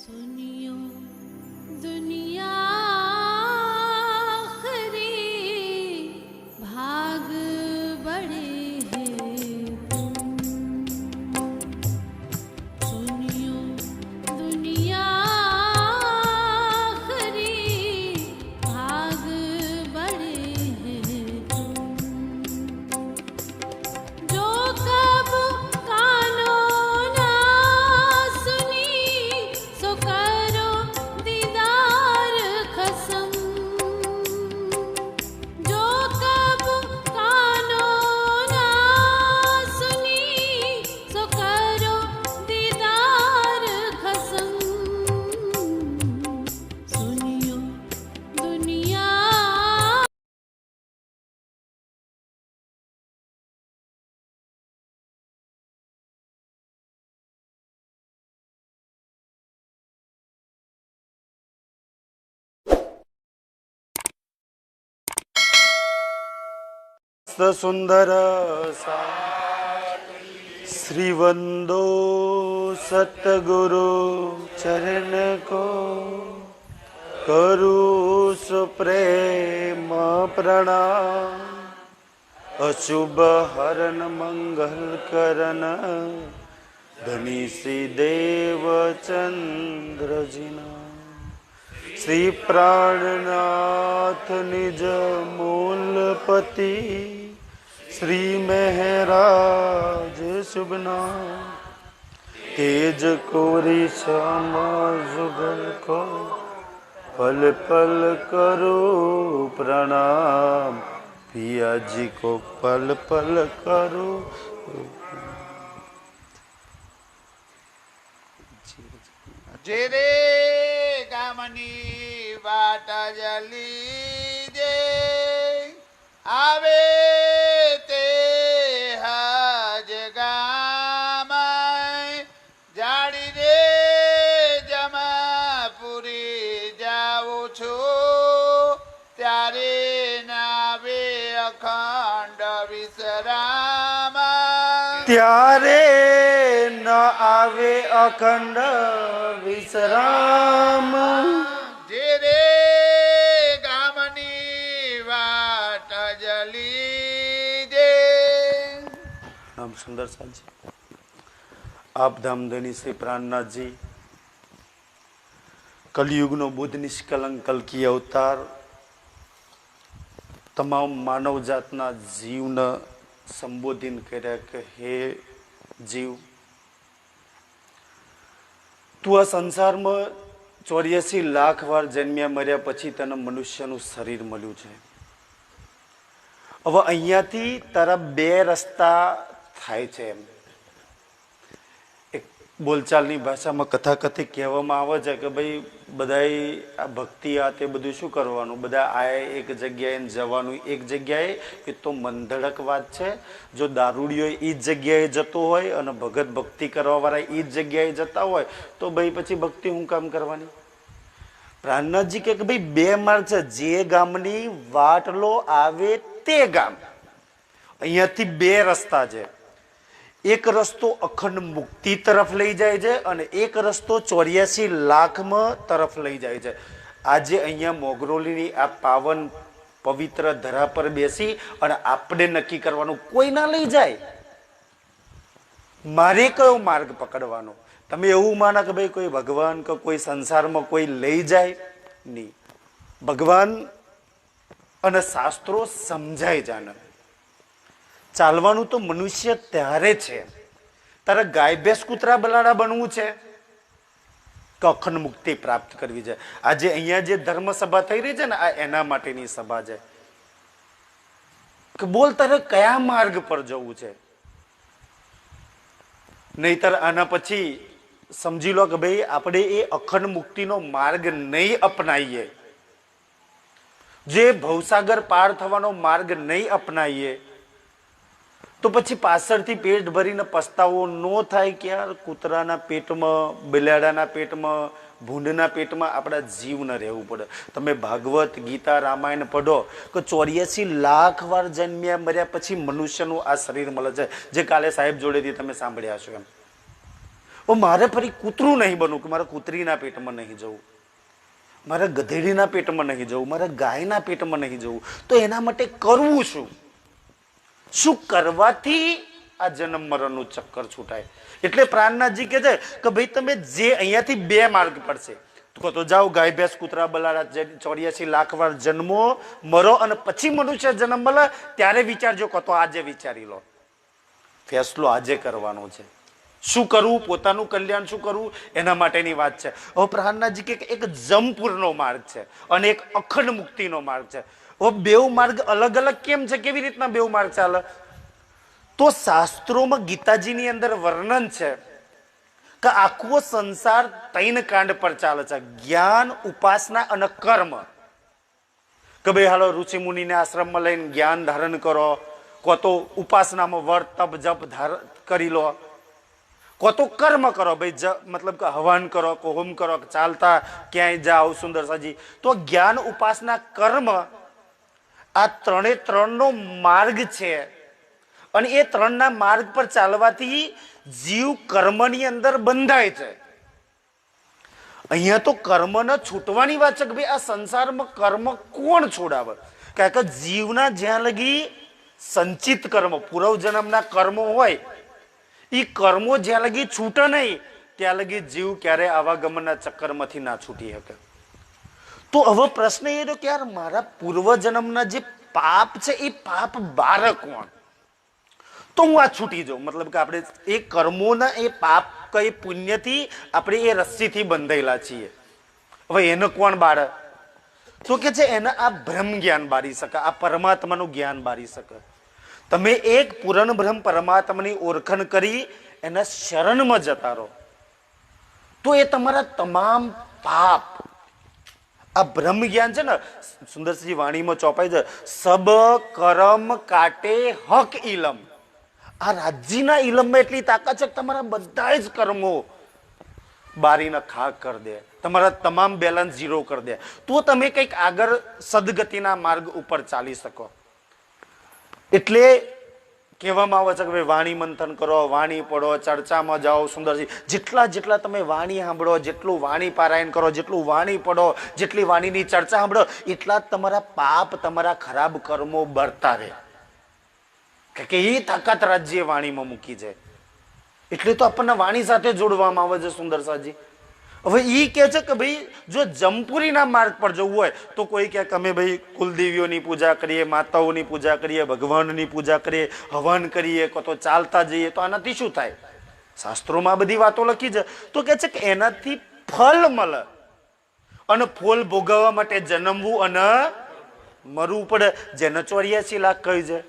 सुनियो दुनिया खरी भाग बड़े हैं तुम। सुनियो दुनिया खरी भाग बड़े हैं तुम। जो कब कानों ना सुनी सो करो दीदार कसम। जो कब कानों ना सुनी सो करो दीदार कसम। सुनियो दुनिया सुंदर सा श्रीवंदो सतगुरु चरण को करू सुप्रेम प्रणाम। अशुभ हरन मंगल करन धनी श्री देव चंद्र जिना। श्री प्राणनाथ निज मूलपति श्री महराज शुभना। तेज कोरी श्यामा जुगल को पल पल करो प्रणाम। पिया जी को पल पल करो। जेरे गामनी वाटा जली जे आवे ते हज गामाय जाड़ी रे जमापुरी जाऊं छो त्यारे नावे अखंड विश्राम। ત્યારે ન આવે અખંડ વિશ્રામ। જે રે ગામની વાટ જલી દે। નામ સુંદર સાજી આપ ધામધની શ્રી પ્રાણનાથ जी કલયુગનો બુદ્ધ નિષ્કલંક કલ્કી અવતાર તમામ માનવ જાતના જીવને સંબોધન કર્યા કે હે જીવ, તું આ સંસારમાં 84 લાખ વાર જન્મ્યા મર્યા પછી તને મનુષ્યનું શરીર મળ્યું છે। હવે અહીંયાથી તારા બે રસ્તા થાય છે। એમ એક બોલચાલની ભાષામાં કથાકથિત કહેવામાં આવે છે કે ભાઈ બધાય આ ભક્તિ આ તે બધું શું કરવાનું, બધા આ એક જગ્યાએ જવાનું એક જગ્યાએ, એ તો મંધડક વાત છે। જો દારૂડિયો એ જ જગ્યાએ જતો હોય અને ભગત ભક્તિ કરવાવાળા એ જ જગ્યાએ જતા હોય તો ભાઈ પછી ભક્તિ હું કામ કરવાની। પ્રાણનાથજી કે ભાઈ બે માર્ગ છે, જે ગામની વાટલો આવે તે ગામ। અહીંયાથી બે રસ્તા છે। એક રસ્તો અખંડ મુક્તિ તરફ લઈ જાય છે અને એક રસ્તો 84 લાખમાં તરફ લઈ જાય છે। આજે અહીંયા મોગરોલીની આ પાવન પવિત્ર ધરા પર બેસી અને આપણે નક્કી કરવાનું, કોઈ ના લઈ જાય મારે કયો માર્ગ પકડવાનો। તમે એવું માનો કે ભાઈ કોઈ ભગવાન કે કોઈ સંસારમાં કોઈ લઈ જાય નહીં। ભગવાન અને શાસ્ત્રો સમજાય જાણે। ચાલવાનું તો મનુષ્ય ત્યારે છે, તારે ગાય ભેંસ કૂતરા બલાડા બનવું છે કે અખંડ મુક્તિ પ્રાપ્ત કરવી છે। આજે અહીંયા જે ધર્મ સભા થઈ રહી છે ને, આ એના માટેની સભા છે કે બોલ તારે કયા માર્ગ પર જવું છે। નહીતર આના પછી સમજી લો કે ભાઈ આપણે એ અખંડ મુક્તિનો માર્ગ નહીં અપનાવીએ, જે ભવસાગર પાર થવાનો માર્ગ નહીં અપનાવીએ તો પછી પાછળથી પેટ ભરીને પસ્તાવો ન થાય કે યાર કૂતરાના પેટમાં, બિલાડાના પેટમાં, ભૂંડના પેટમાં આપણા જીવ ન રહેવું પડે। તમે ભાગવત ગીતા રામાયણ પઢો કે 84 લાખ વાર જન્મ્યા મર્યા પછી મનુષ્યનું આ શરીર મળે છે, જે કાલે સાહેબ જોડેથી તમે સાંભળ્યા છો। એમ મારે ફરી કૂતરું નહીં બનવું, કે મારે કૂતરીના પેટમાં નહીં જવું, મારે ગધેડીના પેટમાં નહીં જવું, મારે ગાયના પેટમાં નહીં જવું. તો એના માટે કરવું શું કરવાથી આ જન્મ મરણનું ચક્કર છૂટાય? એટલે પ્રાણનાથજી કહે છે કે ભાઈ તમે જે અહીંયાથી બે માર્ગ પડશે, તો જાઓ ગાય ભેંસ કૂતરા બલાડા 84 લાખ વાર જન્મો મરો અને પછી મનુષ્ય જન્મ મળે ત્યારે વિચારજો, કહો તો આજે વિચારી લો. ફેસલો આજે કરવાનો છે. શું કરવું, પોતાનું કલ્યાણ શું કરવું, એના માટેની વાત છે. હવે પ્રહલાદજી કે એક જમપુરનો માર્ગ છે અને એક અખંડ મુક્તિનો માર્ગ છે. હવે બેઉ માર્ગ અલગ અલગ કેમ છે, કેવી રીતના બેઉ માર્ગ ચાલે? તો શાસ્ત્રોમાં ગીતાજીની અંદર વર્ણન છે કે આખો સંસાર 3 કાંડ પર ચાલે છે: જ્ઞાન, ઉપાસના અને કર્મ. કે ભાઈ હાલો ઋષિ મુનિને આશ્રમમાં લઈને જ્ઞાન ધારણ કરો, કો તો ઉપાસનામાં વર્ત તપ જપ કરી લો, કો તો કર્મ કરો, ભાઈ મતલબ કે હવન કરો, કે હોમ કરો, કે ચાલતા ક્યાંય જાઓ. સુંદર સાજી, તો જ્ઞાન, ઉપાસના, કર્મ આ 3નો માર્ગ છે. અને એ 3ના માર્ગ પર ચાલવાથી જીવ કર્મની અંદર બંધાય છે. અહીંયા તો કર્મને છૂટવાની વાત છે કે ભાઈ આ સંસારમાં કર્મ કોણ છોડાવે? કારણ કે જીવના જ્યાં લગી સંચિત કર્મ, પૂર્વ જન્મના કર્મો હોય, એ કર્મો જ્યાં લગી છૂટે નહીં ત્યાં લગી જીવ ક્યારે આવાગમનના ચક્કરમાંથી ના છૂટી શકે. તો હવે પ્રશ્ન એ રહ્યો કે યાર મારા પૂર્વ જન્મના જે પાપ છે એ પાપ બારે કોણ? તો હું આ છૂટી જાઉં. મતલબ કે આપણે એ કર્મોના એ પાપ કઈ પુણ્યથી આપણે એ રસ્સીથી બંધાયેલા છીએ. હવે એને કોણ બાળે? તો કે છે એને આ બ્રહ્મ જ્ઞાન બારી શકે, આ પરમાત્માનું જ્ઞાન બારી શકે. તમે એક પૂર્ણ બ્રહ્મ પરમાત્માની ઓળખણ કરી એના શરણમાં જતા રહો તો એ તમારા તમામ પાપ, આ બ્રહ્મ જ્ઞાન છે ને, સુંદરસિંહ વાણીમાં ચોપાઈ છે, સબ કરમ કાટે હક ઇલમ. આ રાજ્યના ઇલમમાં એટલી તાકાત છે કે તમારા બધા જ કર્મો બારીને ખાક કરી દે, તમારા તમામ બેલેન્સ 0 કરી દે, તો તમે કંઈક આગળ સદગતિના માર્ગ ઉપર ચાલી શકો. એટલે કહેવામાં આવે છે કે ભાઈ વાણી મંથન કરો, વાણી પઢો, ચર્ચામાં જાઓ. સુંદરસિંહ, જેટલા તમે વાણી સાંભળો, જેટલું વાણી પારાયણ કરો, જેટલું વાણી પઢો, જેટલી વાણીની ચર્ચા સાંભળો, એટલા જ તમારા પાપ, તમારા ખરાબ કર્મો બળતા રહે. કે એ તાકાત રાજ્ય વાણીમાં મૂકી છે. એટલે તો આપણને વાણી સાથે જોડવામાં આવે છે. સુંદરસાજી હવે એ કહે છે કે ભાઈ જો જમપુરીના માર્ગ પર જવું હોય તો કોઈ કહે કે અમે ભાઈ કુલદેવીઓની પૂજા કરીએ, માતાઓની પૂજા કરીએ, ભગવાનની પૂજા કરીએ, હવન કરીએ, કો તો ચાલતા જઈએ, તો આનાથી શું થાય? શાસ્ત્રોમાં બધી વાતો લખી છે. તો કહે છે કે એનાથી ફળ મળે અને ફળ ભોગવવા માટે જન્મવું અને મરવું પડે. જેને 84 લાખ કહી છે,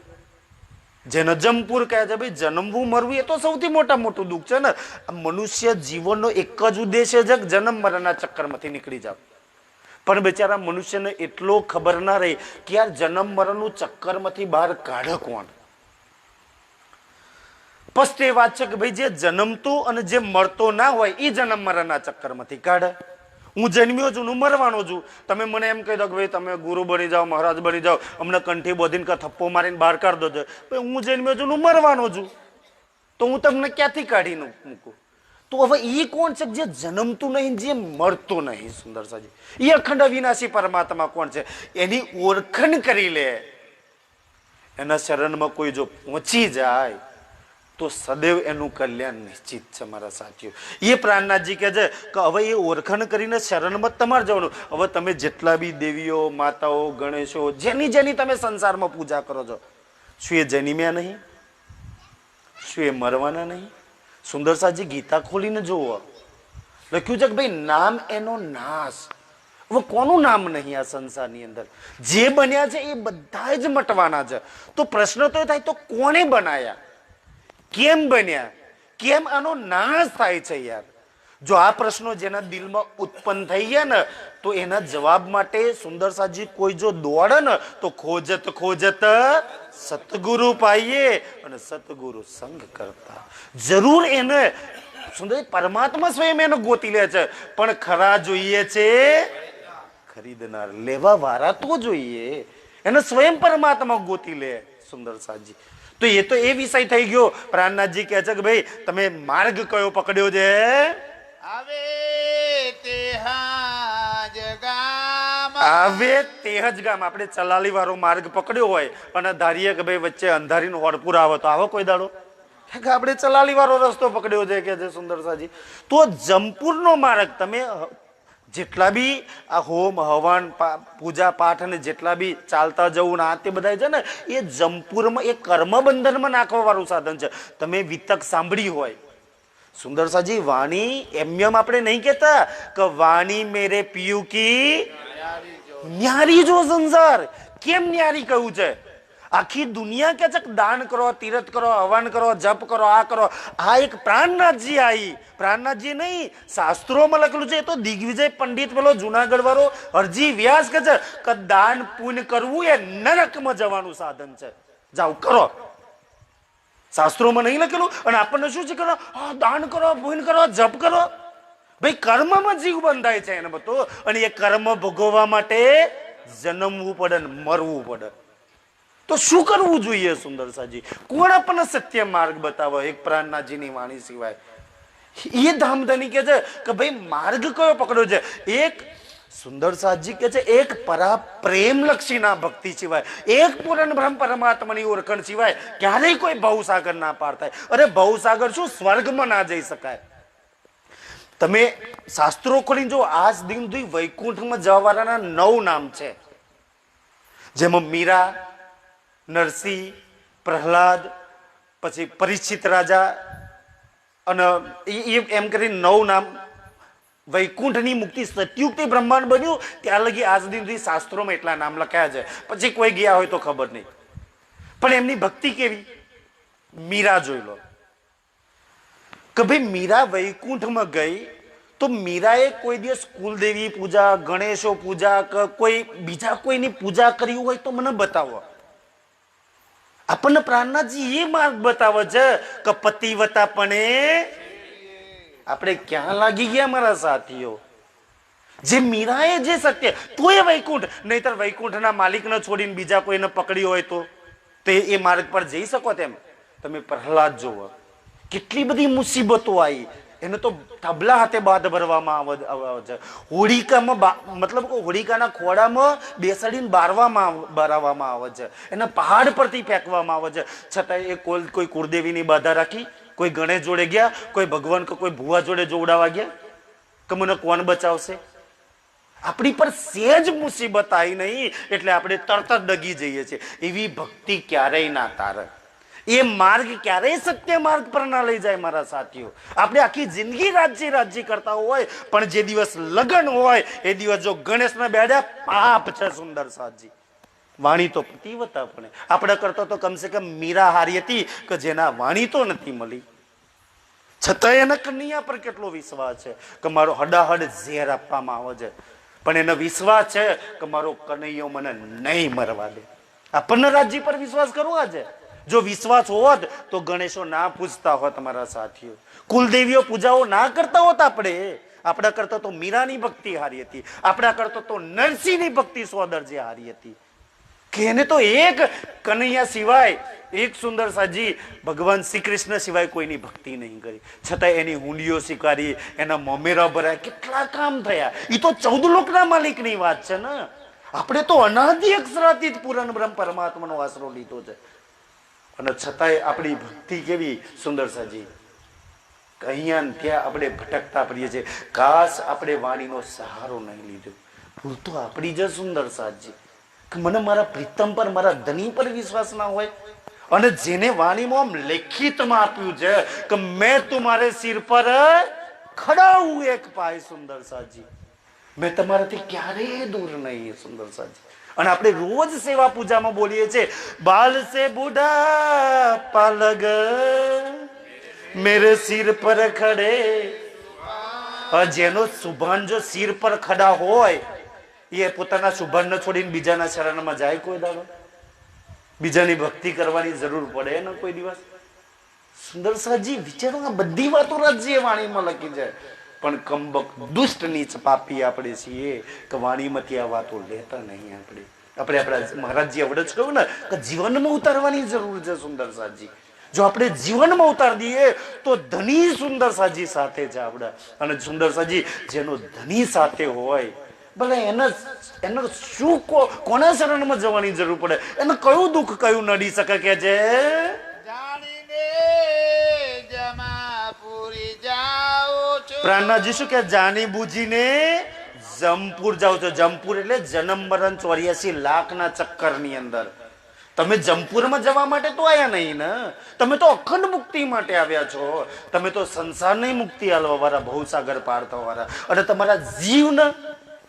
જેને જમપુર કહે છે, ભાઈ જન્મવું મરવું એ તો સૌથી મોટું દુઃખ છે ને. મનુષ્ય જીવનનો એક જ ઉદ્દેશ્ય છે કે જન્મ મરણના ચક્કરમાંથી નીકળી જાવ. પણ બિચારા મનુષ્યને એટલો ખબર ના રહી કે યાર જન્મ મરણનું ચક્કરમાંથી બહાર કાઢે કોણ? સ્પષ્ટ એ વાત છે કે ભાઈ જે જન્મતો અને જે મરતો ના હોય એ જન્મ મરણના ચક્કરમાંથી કાઢે. હું જન્મ્યો છું, હું મરવાનો છું. તમે મને એમ કહી દો કે ભાઈ તમે ગુરુ બની જાઓ, મહારાજ બની જાઓ, અમને કંઠી બોધીને કે થપ્પો મારીને બહાર કાઢી દો. ભાઈ હું જન્મ્યો છું, હું મરવાનો છું, તો હું તમને ક્યાંથી કાઢી મૂકું? તો હવે એ કોણ છે જે જન્મતું નહીં, જે મરતું નહીં? સુંદરસાજી, એ અખંડ અવિનાશી પરમાત્મા કોણ છે? એની ઓળખણ કરી લે, એના શરણમાં કોઈ જો પહોંચી જાય તો સદૈવ એનું કલ્યાણ નિશ્ચિત છે. મારા સાથીઓ, એ પ્રાણનાથજી કહે છે કે હવે એ ઓળખણ કરીને શરણમાં તમારે જવાનું. હવે તમે જેટલા બી દેવીઓ, માતાઓ, ગણેશો, જેની તમે સંસારમાં પૂજા કરો છો, શું એ જન્મ્યા નહીં? શું એ મરવાના નહીં? સુંદરસાજી ગીતા ખોલીને જુઓ, લખ્યું છે કે ભાઈ નામ એનો નાશ. હવે કોનું નામ નહીં આ સંસારની અંદર? જે બન્યા છે એ બધા જ મટવાના છે. તો પ્રશ્ન તો એ થાય, તો કોને બનાયા, કેમ બન્યા, કેમ આનો નાશ થાય છે? યાર જો આ પ્રશ્નો જેના દિલમાં ઉત્પન્ન થઈ ગયા ને તો એના જવાબ માટે સુંદરસાજી કોઈ જો દોડે ને તો ખોજત ખોજત સતગુરુ પાઈએ અને સતગુરુ સંગ કરતા. જરૂર એને સુંદર પરમાત્મા સ્વયં એને ગોતી લે છે, પણ ખરા જોઈએ છે ખરીદનાર, લેવા વાળા તો જોઈએ. એને સ્વયં પરમાત્મા ગોતી લે. સુંદરસાજી, તો તો એ તો એ વિષય થઈ ગયો. પ્રાણનાથજી કહે છે કે ભાઈ તમે માર્ગ કયો પકડ્યો છે? આવે તે હાજ ગામ, આવે તે જ ગામ. આપણે ચલાલી વાળો માર્ગ પકડ્યો હોય અને ધારીએ કે ભાઈ વચ્ચે અંધારીનો હોડપુર આવે તો આવો કોઈ દાડો? કે આપણે ચલાલી વાળો રસ્તો પકડ્યો છે કે છે સુંદરસાજી. તો જમપુરનો માર્ગ તમે જેટલા બી આ હોમ હવન પૂજા પાઠ અને જેટલા બી ચાલતા જવું ના તે બધા છે ને એ જમપુરમાં એ કર્મ બંધનમાં નાખવા વાળું સાધન છે. તમે વિતક સાંભળી હોય સુંદરસાજી, વાણી એમ આપણે નહીં કેતા કે વાણી મેરે પિયુ કી ન્યારી જો સંસાર. કેમ ન્યારી કહ્યું છે? આખી દુનિયા કે છે દાન કરો, તીર્થ કરો, હવન કરો, જપ કરો, આ કરો. આ એક પ્રાણનાથજી આવી, પ્રાણનાથજી નહીં, શાસ્ત્રોમાં લખેલું છે. એ તો દિગ્વિજય પંડિત પેલો જુનાગઢ વાળો અરજી વ્યાસ કે છે કે દાન પુણ્ય કરવું એ નરકમાં જવાનું સાધન છે. જાઓ કરો. શાસ્ત્રોમાં નહીં લખેલું. અને આપણને શું છે કરો? દાન કરો, પુણ્ય કરો, જપ કરો. ભાઈ કર્મમાં જીવ બંધાય છે એને બધું. અને એ કર્મ ભોગવવા માટે જન્મવું પડે ને મરવું પડે. તો શું કરવું જોઈએ સુંદરસાજી? કોણ આપણને સત્ય માર્ગ બતાવો એક પ્રાણનાથજીની વાણી સિવાય? એ ધામધની કે છે કે ભાઈ માર્ગ કયો પકડ્યો છે? એક સુંદરસાજી કે છે એક પરા પ્રેમ લક્ષીના ભક્તિ સિવાય, એક પૂર્ણ બ્રહ્મ પરમાત્માની ઓળખણ સિવાય ક્યારેય કોઈ ભવસાગર ના પાર થાય. અરે ભવસાગર શું, સ્વર્ગમાં ના જઈ શકાય. તમે શાસ્ત્રો ખોલીને જો આજ દિન સુધી વૈકુંઠમાં જવા વાળાના 9 નામ છે. જેમાં મીરા, નરસિંહ, પ્રહલાદ, પછી પરીક્ષિત રાજા અને એમ કરીને 9 નામ. વૈકુંઠની મુક્તિ સત્યુગથી બ્રહ્માંડ બન્યું ત્યાં લગી આજ દિન સુધી શાસ્ત્રોમાં એટલા નામ લખ્યા છે. પછી કોઈ ગયા હોય તો ખબર નહીં. પણ એમની ભક્તિ કેવી? મીરા જોઈ લો કે ભાઈ મીરા વૈકુંઠમાં ગઈ તો મીરાએ કોઈ દિવસ કુલદેવી પૂજા, ગણેશો પૂજા કે કોઈ બીજા કોઈની પૂજા કરી હોય તો મને બતાવો. આપણને પ્રાણનાથજી એ માર્ગ બતાવે છે કે પતિવતા પણ આપણે ક્યાં લાગી ગયા મારા સાથીઓ? જે મીરાએ જે સત્ય તો એ વૈકુંઠ. નહીતર વૈકુંઠના માલિકને છોડીને બીજા કોઈને પકડી હોય તો એ માર્ગ પર જઈ શકો તેમ? તમે પ્રહલાદ જોવો, કેટલી બધી મુસીબતો આવી. એને તો તબલા હાથે બાદ ભરવામાં આવે છે. હોળિકામાં મતલબ હોળિકાના ખોડામાં બેસાડીને બારવામાં આવે છે. એને પહાડ પરથી ફેંકવામાં આવે છે. છતાં એ કોઈ કુળદેવીની બાધા રાખી, કોઈ ગણેશ જોડે ગયા, કોઈ ભગવાન કે કોઈ ભુવા જોડે જોડાવા ગયા કે મને કોણ બચાવશે? આપણી પર સહેજ મુસીબત આવી નહીં એટલે આપણે તરત જ ડગી જઈએ છીએ. એવી ભક્તિ ક્યારેય ના તારે. એ માર્ગ ક્યારેય સત્ય માર્ગ પર ના લઈ જાય મારા સાથીઓ. આપણે આખી જિંદગી રાજ્ય કરતા હોય પણ જે દિવસ લગ્ન હોય એ દિવસ જો ગણેશના બેડ્યા પાપ છે સુંદરસાજી. વાણી તો પતિવતા પણ આપણે કરતા તો કમસે કમ મીરા હારી હતી કે જેના વાણી તો નથી મળી, છતાં એના કન્યા પર કેટલો વિશ્વાસ છે કે મારો હડાહડ ઝેર આપવામાં આવે છે પણ એનો વિશ્વાસ છે કે મારો કનૈયો મને નહીં મરવા દે. આપણને રાજ્ય પર વિશ્વાસ કરવો છે. જો વિશ્વાસ હોત તો ગણેશો ના પૂજતા હોત મારા સાથીઓ, કુલદેવીઓ પૂજાઓ ના કરતા હોત. આપણા કરતા તો મીરાની ભક્તિ હારી હતી, આપણા કરતા તો નરસિંહની ભક્તિ 100 દરજે હારી હતી. કે એને તો એક કનૈયા સિવાય, એક સુંદરસાજી ભગવાન શ્રી કૃષ્ણ સિવાય કોઈની ભક્તિ નહીં કરી. છતાં એની હુંડીઓ સ્વીકારી, એના મમેરા ભરાયા, કેટલા કામ થયા. એ તો 14 લોકના માલિકની વાત છે ને. આપણે તો અનાદિ અક્ષરાતીત પૂર્ણ બ્રહ્મ પરમાત્માનો આશરો લીધો છે અને છતાંય આપણી ભક્તિ કેવી સુંદરસાજી? અહીંયા ત્યાં આપણે ભટકતા પડીએ છીએ. કાશ આપણે વાણીનો સહારો નહીં લીધો. ભૂલ તો આપણી જ સુંદરસાજી કે મને મારા પ્રીતમ પર, મારા ધની પર વિશ્વાસ ના હોય. અને જેને વાણીમાં આમ લેખિતમાં આપ્યું છે કે મેં તમારે સિર પર ખડા હું એક પાય સુંદરસાજી, મેં તમારાથી ક્યારેય દૂર નહીં સુંદરસાજી. અને આપણે રોજ સેવા પૂજામાં બોલીએ છીએ બાલ સે બુઢા પાલગ મેરે સિર પર ખડે. જેનો સુભાન જો સિર પર ખડા હોય એ પોતાના સુભાન છોડીને બીજાના શરણમાં જાય કોઈ દાડો? બીજાની ભક્તિ કરવાની જરૂર પડે ને કોઈ દિવસ? સુંદરસાજી વિચારો, આ બધી વાતો રાજ્ય વાણીમાં લખી જાય પણ કમબક દુષ્ટ નીચ પાપી આપણે છીએ કે વાણીમાંથી આ વાતો લેતા નહીં આપણે. આપણે આપણા મહારાજજી આવડે જ કહ્યું ને કે જીવનમાં ઉતારવાની જરૂર છે સુંદરસાજી. જો આપણે જીવનમાં ઉતાર દઈએ તો ધની સુંદરસાજી સાથે છે આપણા. અને સુંદરસાજી જેનો ધની સાથે હોય ભલે એને શું કોના શરણમાં જવાની જરૂર પડે, એને કયું દુઃખ કયું નડી શકે કે છે જાણીને જમાપુરી જાઉં છું. પ્રાણનાથજી શું કે જાણી બુજીને જમપુર જાવ છો. જમપુર એટલે જન્મ મરણ 84 લાખના ચક્કરની અંદર. તમે જમપુરમાં જવા માટે તો આયા નહીં ને, તમે તો અખંડ મુક્તિ માટે આવ્યા છો. તમે તો સંસારની મુક્તિ આલવા વાળા, ભવસાગર પાર થવા વાળા. અને તમારા જીવને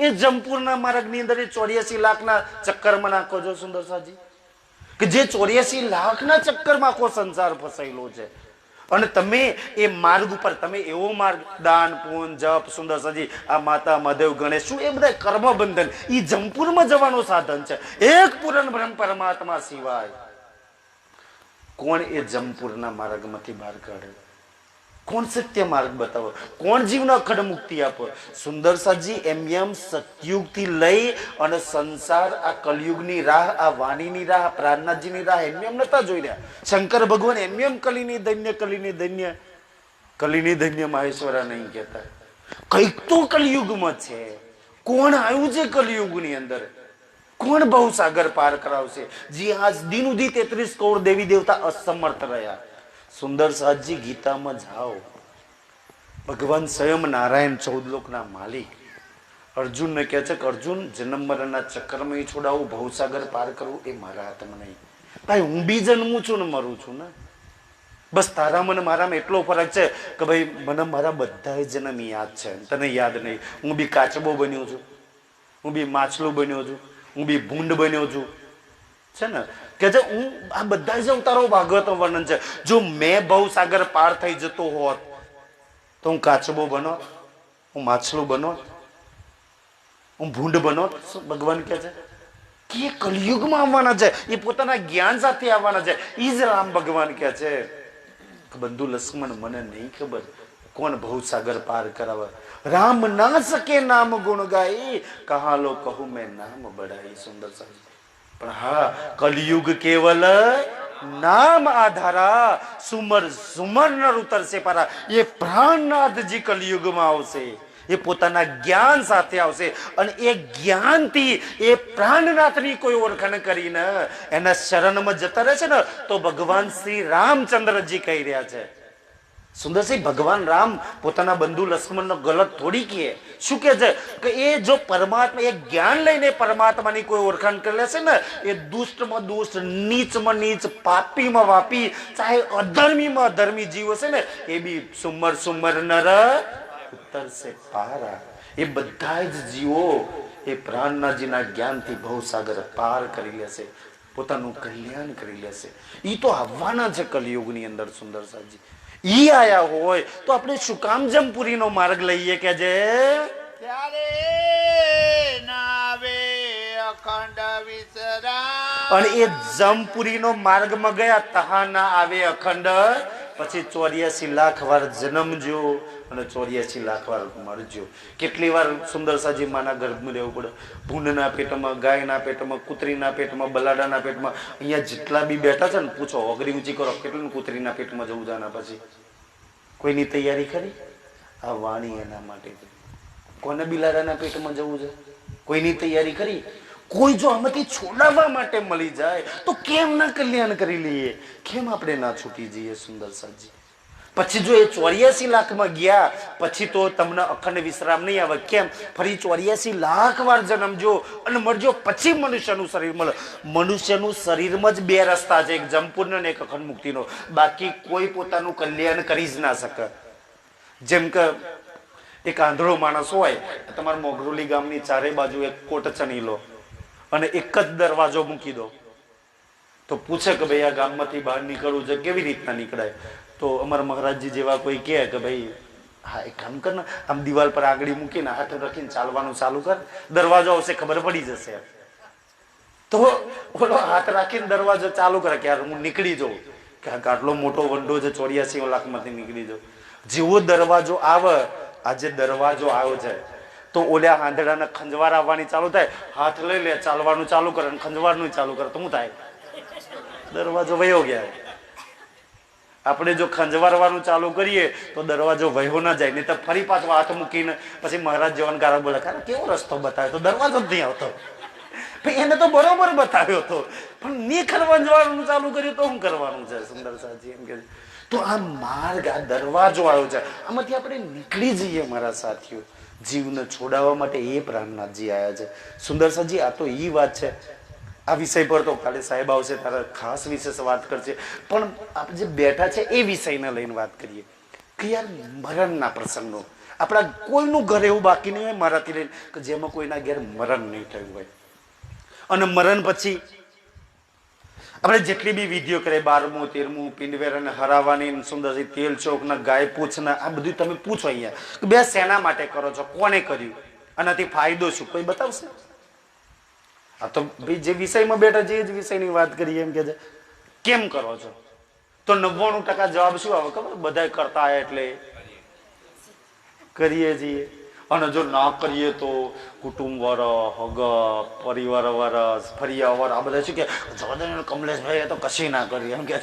એ જમપુરના માર્ગની અંદર એ 84 લાખના ચક્કરમાં નાખો છો સુંદરસાજી, કે જે 84 લાખના ચક્કરમાં આખો સંસાર ફસાયેલો છે. અને તમે એ માર્ગ ઉપર તમે એવો માર્ગ દાન પૂન જપ સુંદરસાજી આ માતા મહાદેવ ગણેશ શું એ બધા કર્મ બંધન એ જમપુરમાં જવાનું સાધન છે. એક પૂરણ બ્રહ્મ પરમાત્મા સિવાય કોણ એ જમપુરના માર્ગમાંથી બહાર કાઢે? કોણ સત્ય માર્ગ બતાવો? કોણ જીવનો અખંડ મુક્તિ આપો? સુંદરસાજી એમ સતયુગ થી લઈ અને સંસાર આ કલયુગની રાહ, આ વાણીની રાહ, પ્રાણનાથજીની રાહ એમ નતા જોઈ રહ્યા. શંકર ભગવાન એમ કલીની ધન્ય માહેશ્વરા નહીં કહેતા. કઈક તો કલયુગમાં છે. કોણ આવ્યું છે કલયુગની અંદર? કોણ ભવસાગર પાર કરાવશે? જી આજ દિન ઉધી 33 કરોડ દેવી દેવતા અસમર્થ રહ્યા. સુંદરસાજી ગીતામાં જાઓ, ભગવાન સ્વયં નારાયણ 14 લોકના માલિક અર્જુનને કહે છે કે અર્જુન જન્મ મરણના ચક્કરમાં છોડાવું, ભવસાગર પાર કરવું એ મારા હાથમાં નહીં. ભાઈ હું બી જન્મું છું ને મરું છું ને, બસ તારા મને મારામાં એટલો ફરક છે કે ભાઈ મને મારા બધા જન્મ યાદ છે, તને યાદ નહીં. હું બી કાચબો બન્યો છું, હું બી માછલું બન્યો છું, હું બી ભૂંડ બન્યો છું છે ને. કે જે હું આ બધા જ અવતારો ભાગવત વર્ણન છે. જો મેં ભવસાગર પાર થઈ જતો હોત તો હું કાચબો બનો, હું માછલું બનો, હું ભૂંડ બનો. ભગવાન કહે છે કે એ કલયુગમાં આવવાના છે, એ પોતાના જ્ઞાન સાથે આવવાના છે. એ જ રામ ભગવાન કહે છે કે બંધુ લક્ષ્મણ મને નહીં ખબર કોણ ભવસાગર પાર કરાવે. રામ ના સકે નામ ગુણ ગાઈ, કહા લો કહું મેં નામ બઢાઈ. સુંદર સાહેબ પણ હા કલયુગ કેવલ નામ આધારા, સુમર સુમર નર ઉતરશે પારા. એ પ્રાણનાથજી કલયુગમાં આવશે, એ પોતાના જ્ઞાન સાથે આવશે. અને એ જ્ઞાનથી એ પ્રાણનાથની કોઈ ઓળખાણ કરીને એના શરણમાં જતા રહે છે ને તો ભગવાન શ્રી રામચંદ્રજી કહી રહ્યા છે. સુંદરસિંહ ભગવાન રામ પોતાના બંધુ લક્ષ્મણનો ગલત થોડી કહે. શું કહે છે કે એ જો પરમાત્મા એ જ્ઞાન લઈને પરમાત્માની કોઈ ઓળખાણ કરી લેશે ને એ દુષ્ટમાં દુષ્ટ, નીચમાં નીચ, પાપીમાં વાપી, ચાહે અધર્મીમાં અધર્મી જીવ હશે ને એ બી સુમર સુમર નર ઉતરશે પારા. એ બધા જ જીવો એ પ્રાણનાથજીના જ્ઞાનથી ભવસાગર પાર કરી લેશે, પોતાનું કલ્યાણ કરી લેશે. એ તો આવવાના છે કલયુગની અંદર. સુંદરસાજી ઈ આયા હોય તો આપણે શું કામ જમપુરીનો માર્ગ લઈએ કે જે ત્યારે નાવે અખંડ વિશ્રામ. અને એ જમપુરીનો માર્ગમાં ગયા તહા ના આવે અખંડ. પછી 84 લાખ વાર જન્મજો અને 84 લાખ વાર મરજો. કેટલી વાર સુંદરસાજી માના ગર્ભમાં રહેવું પડે, ભૂંડના પેટમાં, ગાયના પેટમાં, કૂતરીના પેટમાં, બલાડાના પેટમાં. અહીંયા જેટલા બી બેઠા છે ને પૂછો, અઘરી ઊંચી કરો, કેટલું કૂતરીના પેટમાં જવું જાના પછી કોઈની તૈયારી ખરી? આ વાણી એના માટે. કોને બિલાડાના પેટમાં જવું છે? કોઈની તૈયારી ખરી? કોઈ જો આમાંથી છોડાવવા માટે મળી જાય તો કેમ ના કલ્યાણ કરી લઈએ? કેમ આપણે ના છૂટી જઈએ? સુંદરસાજી પછી જો એ 84 લાખમાં ગયા પછી તો તમને અખંડ વિશ્રામ નહીં આવે. કેમ? ફરી 84 લાખ વાર જન્મજો અને મરજો, પછી મનુષ્યનું શરીર મળે. મનુષ્યનું શરીરમાં જ બે રસ્તા છે, એક જમપુરનો અને એક અખંડ મુક્તિનો. બાકી કોઈ પોતાનું કલ્યાણ કરી જ ના શકે. જેમ કે એક આંધળો માણસ હોય, તમારા મોગરોલી ગામની ચારે બાજુ એક કોટ ચણી લો અને એક જ દરવાજો મૂકી દો તો પૂછે કે ભાઈ આ ગામમાંથી બહાર નીકળવું છે, કેવી રીતના નીકળાય? તો અમારા મહારાજજી જેવા કોઈ કહે કે ભાઈ હા એક કામ કર ને, આમ દિવાલ પર આગળી મૂકીને હાથ રાખીને ચાલવાનું ચાલુ કર, દરવાજો આવશે ખબર પડી જશે. તો ઓલો હાથ રાખીને દરવાજો ચાલુ કરે કે યાર હું નીકળી જાઉં, કે આટલો મોટો વંડો છે 84 લાખમાંથી નીકળી જાઉં. જેવો દરવાજો આવે, આજે દરવાજો આવ્યો છે તો ઓલ્યા આંધળાને ખંજવાર આવવાની ચાલુ થાય, હાથ લઈ લે, ચાલવાનું ચાલુ કરે, ખંજવારનું ચાલુ કરે તો શું થાય? દરવાજો વયો ગયા. આપણે જો ખંજવારવાનું ચાલુ કરીએ તો દરવાજો વયો ના જાય, નહીં તો ફરી પાછો હાથ મૂકીને પછી મહારાજ જવાન ગારા બોલે, કેવો રસ્તો બતાવ્યો તો દરવાજો જ નહીં આવતો. એને તો બરોબર બતાવ્યો હતો, પણ ની ખંજવારવાનું ચાલુ કર્યું તો શું કરવાનું છે? સુંદર સાજી એમ કે તો આ માર્ગ, આ દરવાજો આવ્યો છે, આમાંથી આપણે નીકળી જઈએ મારા સાથીઓ. જીવને છોડાવવા માટે એ પ્રાણનાથજી આવ્યા છે. સુંદર સાજી આ તો એ વાત છે. આ વિષય પર તો કાલે સાહેબ આવશે તારા ખાસ વિશેષ વાત કરશે, પણ આપણે જે બેઠા છે એ વિષયને લઈને વાત કરીએ કે યાર મરણના પ્રસંગનો આપણા કોઈનું ઘર એવું બાકી નહીં હોય મારાથી લઈને કે જેમાં કોઈના ઘેર મરણ નહીં થયું હોય. અને મરણ પછી આપણે જેટલી બી વિધિઓ કરે, 12મું 13મું પિંડવેર અને હરાવાની, સુંદરજી તેલ ચોક ના ગાય પૂછના, આ બધું તમે પૂછો અહીંયા કે બે શેના માટે કરો છો, કોને કર્યું, આનાથી ફાયદો શું, કોઈ બતાવશે? આ તો ભાઈ જે વિષયમાં બેઠા છે એ જ વિષયની વાત કરીએ એમ કે છે કેમ કરો છો, તો 99% જવાબ શું આવે ખબર? બધા કરતા એટલે કરીએ છીએ. અને જો ના કરીએ તો કુટુંબ વર, હગ, પરિવાર વરસ, ફરિયા વર, આ બધા શું કે જવાદાર કમલેશભાઈ એ તો કશું ના કર્યું એમ કે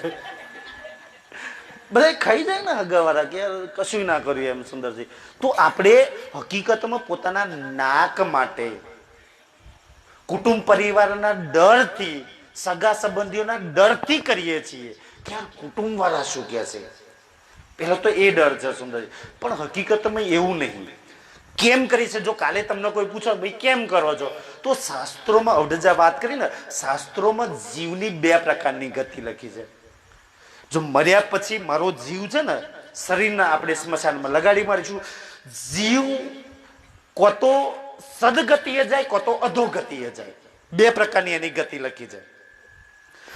બધા ખાઈ જાય ને હગાવાળા કે કશું ના કર્યું એમ. સુંદરજી તો આપણે હકીકતમાં પોતાના નાક માટે, કુટુંબ પરિવારના ડરથી, સગા સંબંધીઓના ડરથી કરીએ છીએ કે યાર કુટુંબ વાળા શું કહે છે, પેલો તો એ ડર છે સુંદરજી. પણ હકીકતમાં એવું નહીં. કેમ કરી છે? જો કાલે તમને કોઈ પૂછો ભાઈ કેમ કરો છો, તો શાસ્ત્રોમાં અવઢજા વાત કરી ને, શાસ્ત્રોમાં જીવની 2 પ્રકારની ગતિ લખી છે. જો મર્યા પછી મારો જીવ છે ને, શરીરના આપણે સ્મશાનમાં લગાડી મારીશું, જીવ કો તો સદગતિએ જાય, કો તો અધોગતિએ જાય. 2 પ્રકારની એની ગતિ લખી છે.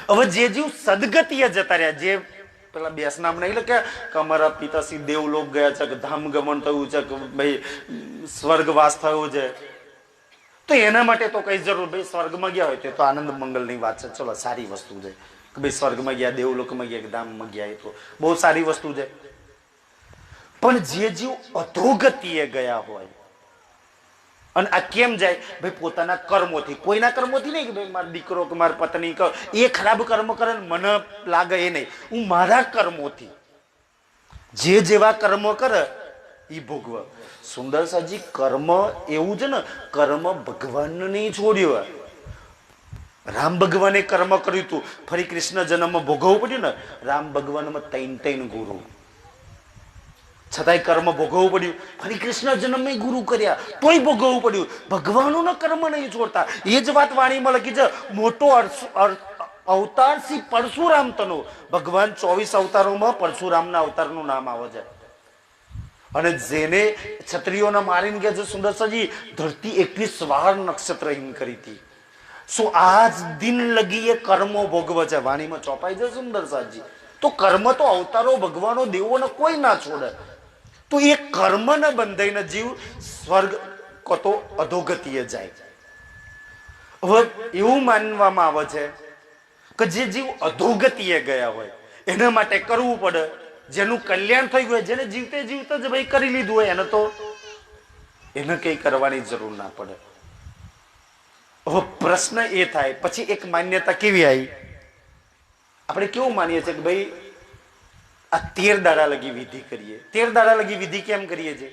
હવે જે જીવ સદગતિએ જતા રહ્યા, જે પેલા બેસનામ નહીં લખ્યા કે અમારા પિતાશ્રી દેવલોક ગયા છે, કે ધામ ગમન થયું છે, કે ભાઈ સ્વર્ગવાસ થયો છે, તો એના માટે તો કઈ જરૂર, ભાઈ સ્વર્ગમાં ગયા હોય તો આનંદ મંગલની વાત છે, ચલો સારી વસ્તુ છે કે ભાઈ સ્વર્ગમાં ગયા, દેવલોકમાં ગયા, કે ધામમાં ગયા, એ તો બહુ સારી વસ્તુ છે. પણ જે જીવ અધોગતિએ ગયા હોય, અને આ કેમ જાય? ભાઈ પોતાના કર્મોથી, કોઈના કર્મોથી નહીં કે ભાઈ મારો દીકરો કે મારી પત્ની એ ખરાબ કર્મ કરે ને મને લાગે એ નહીં, હું મારા કર્મોથી જે જેવા કર્મ કરે એ ભોગવે. સુંદર સાજી કર્મ એવું છે ને, કર્મ ભગવાનને નહીં છોડ્યું. રામ ભગવાને કર્મ કર્યું હતું, ફરી કૃષ્ણ જન્મ ભોગવવું પડ્યું ને. રામ ભગવાનમાં 3 ગુરુ, છતાંય કર્મ ભોગવવું પડ્યું. ફરી કૃષ્ણ જન્મ ગુરુ કર્યા તોય ભોગવવું પડ્યું. ભગવાનોના કર્મ નહીં છોડતા. એ જ વાત વાણીમાં લખી છે. મોટો અવતાર શ્રી પરશુરામ તનો. ભગવાન 24 અવતારોમાં પરશુરામના અવતારનું નામ આવે છે. અને જેને ક્ષત્રિયોને મારીને ગયા છે સુંદરસાજી, ધરતી એટલી સ્વાર નક્ષત્રહીન કરી હતી. શું આજ દિન લગી એ કર્મો ભોગવે છે. વાણીમાં ચોપાઈ છે સુંદરસાજી. તો કર્મ તો અવતારો, ભગવાનો, દેવોને કોઈ ના છોડે. તો એ કર્મને બંધાઈને જીવ સ્વર્ગ કો તો અધોગતિએ જાય. હવે એવું માનવામાં આવે છે કે જે જીવ અધોગતિએ ગયા હોય એના માટે કરવું પડે. જેનું કલ્યાણ થઈ ગયું હોય, જેને જીવતે જીવતે જ ભાઈ કરી લીધું હોય, એને તો એને કઈ કરવાની જરૂર ના પડે. હવે પ્રશ્ન એ થાય, પછી એક માન્યતા કેવી આવી? આપણે કેવું માનીએ છીએ કે ભાઈ આ 13 દાડા લગી વિધિ કરીએ. 13 દાડા લગી વિધિ કેમ કરીએ છીએ?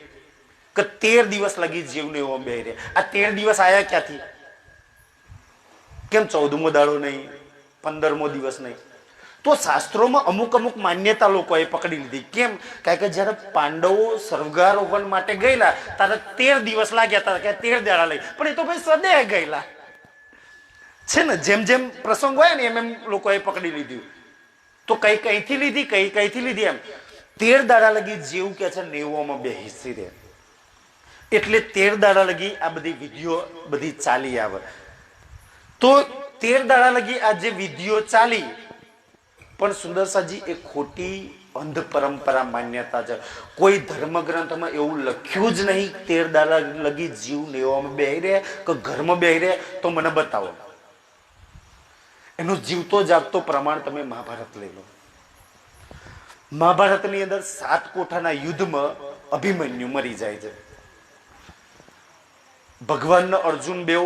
કે 13 દિવસ લગી જીવને એવો બે રહે. આ 13 દિવસ આયા ક્યાંથી? કેમ 14મો દાડો નહીં, 15મો દિવસ નહીં? તો શાસ્ત્રોમાં અમુક માન્યતા લોકોએ પકડી લીધી. કેમ? કારણ કે જયારે પાંડવો સ્વર્ગારોહણ માટે ગયેલા ત્યારે 13 દિવસ લાગ્યા હતા કે 13 દાડા લઈ, પણ એ તો ભાઈ સદે ગયેલા છે ને. જેમ જેમ પ્રસંગ હોય ને એમ લોકોએ પકડી લીધું. તો કઈથી લીધી, કઈથી લીધી એમ 13 દાડા લગી જેવું કે છે 90માં બેસી રહે. એટલે 13 દાડા લગી આ બધી વિધિઓ બધી ચાલી આવે. તો 13 દાડા લગી આ જે વિધિઓ ચાલી, પણ સુંદરસાજી એ ખોટી અંધ પરંપરા માન્યતા છે. કોઈ ધર્મ ગ્રંથમાં એવું લખ્યું જ નહીં 13 દાડા લગી જીવ 90માં બેહી રહે કે ઘરમાં બેહી રહે. તો મને બતાવો એનો જીવતો જાગતો પ્રમાણ. તમે મહાભારત લઈ લો. મહાભારતની અંદર 7 કોઠાના યુદ્ધમાં અભિમન્યુ મરી જાય છે. ભગવાન અર્જુન બેવ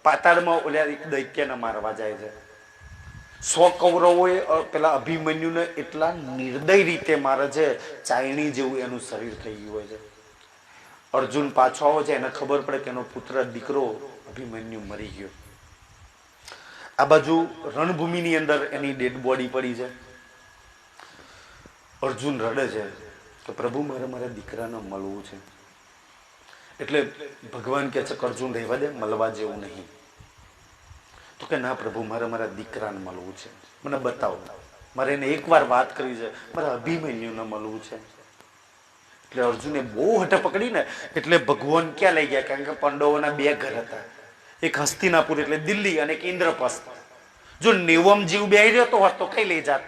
પાતાળમાં ઓલા દૈત્યને મારવા જાય છે. 100 કૌરવોએ પેલા અભિમન્યુને એટલા નિર્દય રીતે મારે છે, ચાયણી જેવું એનું શરીર થઈ ગયું હોય છે. અર્જુન પાછો આવે છે, એને ખબર પડે કે એનો પુત્ર દીકરો અભિમન્યુ મરી ગયો. આ બાજુ રણભૂમિની અંદર એની ડેડ બોડી પડી છે. અર્જુન રડે છે કે પ્રભુ મારે મારા દીકરાને મળવું છે. એટલે ભગવાન કહે છે કે અર્જુન રહેવા દે, મળવા જેવું નહીં. તો કે ના પ્રભુ મારે મારા દીકરાને મળવું છે, મને બતાવો, મારે એને એકવાર વાત કરી છે, મારા અભિમન્યુને મળવું છે. એટલે અર્જુને બહુ હઠ પકડી ને એટલે ભગવાન ક્યાં લઈ ગયા, કારણ કે પાંડવોના 2 ઘર હતા, એક હસ્તિનાપુર એટલે દિલ્હી અને એક ઇન્દ્રપ્રસ્થ. જો નિવમ જીવ બેહી રહ્યો તો હોત તો કઈ લઈ જાત.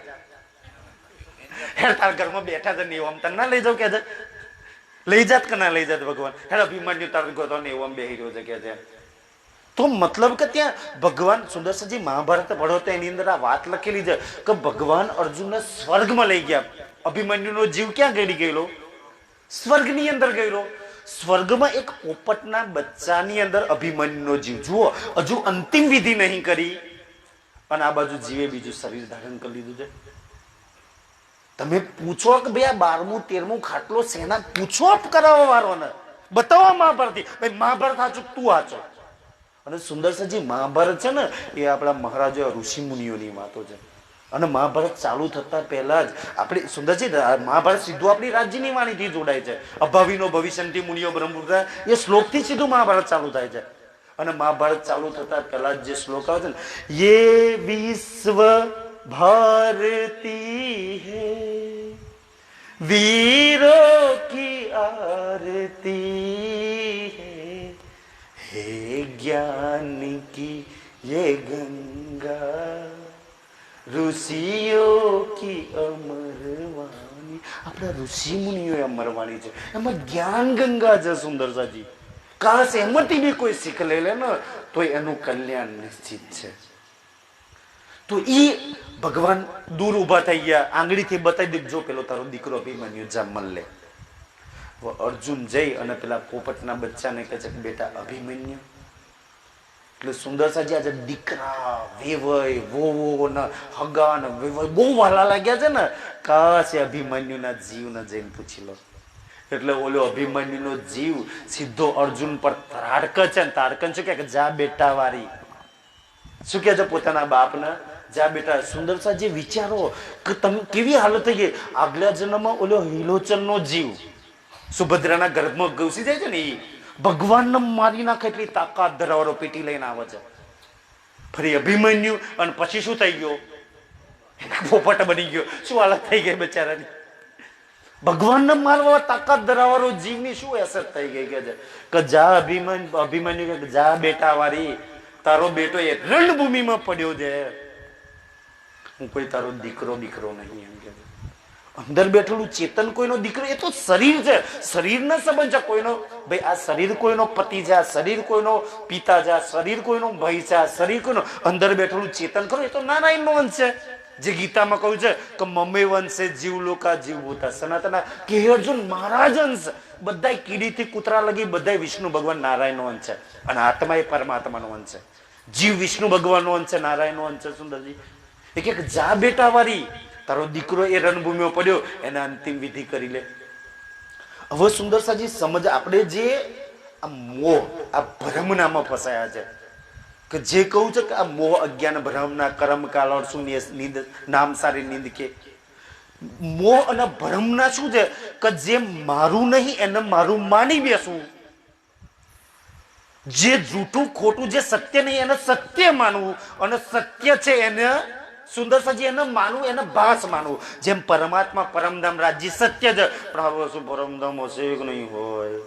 હેર તાર ઘરમાં બેઠા છે નિવમ, તને ના લઈ જાવ કે છે, લઈ જાત કે ના લઈ જાત ભગવાન. હેર અભિમન્યુ તાર ઘર તો નિવમ બેહી રહ્યો છે કે છે. તો મતલબ કે ત્યાં ભગવાન સુદર્શનજી મહાભારત પઢો તો એની અંદર આ વાત લખેલી છે કે ભગવાન અર્જુનને સ્વર્ગમાં લઈ ગયા. અભિમન્યુનો જીવ ક્યાં ગળી ગયેલો? સ્વર્ગની અંદર ગયેલો. સ્વર્ગમાં એક પોપટના બચ્ચાની અંદર અભિમન્યુનો જીવ. જુઓ, હજુ અંતિમ વિધિ નહીં કરી અને આ બાજુ જીવે બીજું શરીર ધારણ કરી લીધું છે. તમે પૂછો કે ભાઈ આ 12મું 13મું ખાટલો સેના પૂછો કરાવવા વાળો, બતાવો મહાભારત. ભાઈ મહાભારત સાચું તું વાંચો. અને સુંદરસજી મહાભારત છે ને એ આપણા મહારાજા ઋષિ મુનિઓની વાતો છે. અને મહાભારત ચાલુ થતા પહેલા જ આપણે સુંદરજી મહાભારત સીધું આપણી રાજ્યની વાણીથી જોડાય છે. અભાવીનો ભવિષ્યંતિ મુનિઓ બ્રહ્મપુત્ર એ શ્લોકથી સીધું મહાભારત ચાલુ થાય છે. અને મહાભારત ચાલુ થતા પહેલા જ જે શ્લોક આવે છે ને, યે વિશ્વ ભારતી હૈ વીરો કી આરતી હૈ, हे ज्ञान की ये गंगा ऋषियों की अमरवाणी. આપણા ઋષિ મુનિઓ અમરવાણી છે, એમાં જ્ઞાન ગંગા છે. સુંદરસાજી કાશ એમાંથી બી કોઈ શીખ લે ને તો એનું કલ્યાણ નિશ્ચિત છે. તો ઈ ભગવાન દૂર ઉભા થઈ ગયા, આંગળીથી બતાવી દીધું, પેલો તારો દીકરો અભિમન્યુ જા મળ લે. અર્જુન જઈ અને પેલા પોપટના બચ્ચાને કહે છે કે બેટા અભિમન્યુ. એટલે સુંદરસાજી આજે દીકરા વેવય વોવો ને હગા ને વેવય બહુ વાલા લાગ્યા છે ને, કાશ અભિમન્યુના જીવને જઈને પૂછી લો. એટલે ઓલો અભિમન્યુનો જીવ સીધો અર્જુન પર તાડકે છે ને તાડકન શું કે જા બેટા વારી. શું કે છે પોતાના બાપને, જા બેટા. સુંદરસાજી વિચારો કે તમે કેવી હાલત થઈ ગઈ. આગલા જન્મમાં ઓલો હિલોચનનો જીવ સુભદ્રાના ગર્ભમાં ઘૂસી જાય છે ને, એ ભગવાનને મારી નાખે એટલી તાકાત ધરાવવાનો પેટી લઈને આવે છે. ફરી અભિમન્યુ અને પછી શું થઈ ગયો, પોપટ બની ગયો. શું હાલત થઈ ગઈ બચારાની. ભગવાનને મારવા તાકાત ધરાવવાનો જીવની શું અસર થઈ ગઈ કે જા અભિમન્યુ કે જા બેટા વારી, તારો બેટો એ રણભૂમિમાં પડ્યો છે, હું કોઈ તારો દીકરો નહીં. એમ કે અંદર બેઠેલું ચેતન કોઈનો દીકરો, એ તો શરીર છે, શરીરનો સંબંધ છે કોઈનો. ભાઈ આ શરીર કોઈનો પતિ છે, આ શરીર કોઈનો પિતા છે, આ શરીર કોઈનો ભાઈ છે, આ શરીર કોઈનો અંદર બેઠેલું ચેતન ખરું એ તો નારાયણનો વંશ છે. જે ગીતામાં કહ્યું છે કે મમે વંશે જીવલોકા જીવભૂતા સનાતના, કે અર્જુન મહારાજ અંશ. બધા કીડીથી કૂતરા લગી બધા વિષ્ણુ ભગવાન નારાયણનો અંશ છે, અને આત્મા એ પરમાત્માનો અંશ છે. જીવ વિષ્ણુ ભગવાનનો અંશ છે, નારાયણનો અંશ છે. સુંદરજી એ કે જા બેટા વારી, તારો દીકરો એ રણભૂમિમાં પડ્યો, એને અંતિમ વિધિ કરી લે. હવે સુંદરસાજી સમજ, આપણે જે આ મોહ આ ભ્રમનામાં ફસાયા છે, કે જે કહું છે કે આ મોહ અજ્ઞાન ભ્રમના કર્મ કાળ શું નામ સારી નીંદ કે મોહ અને ભ્રમના શું છે કે જે મારું નહીં એને મારું માની બેસવું, જે જૂઠું ખોટું જે સત્ય નહીં એને સત્ય માનવું, અને સત્ય છે એને સુંદરસાજી એને માનવું, એને ભાસ માનવું. જેમ પરમાત્મા પરમધામ રાજ્ય સત્ય છે, પણ હવે શું પરમધામ હશે કે નહીં હોય,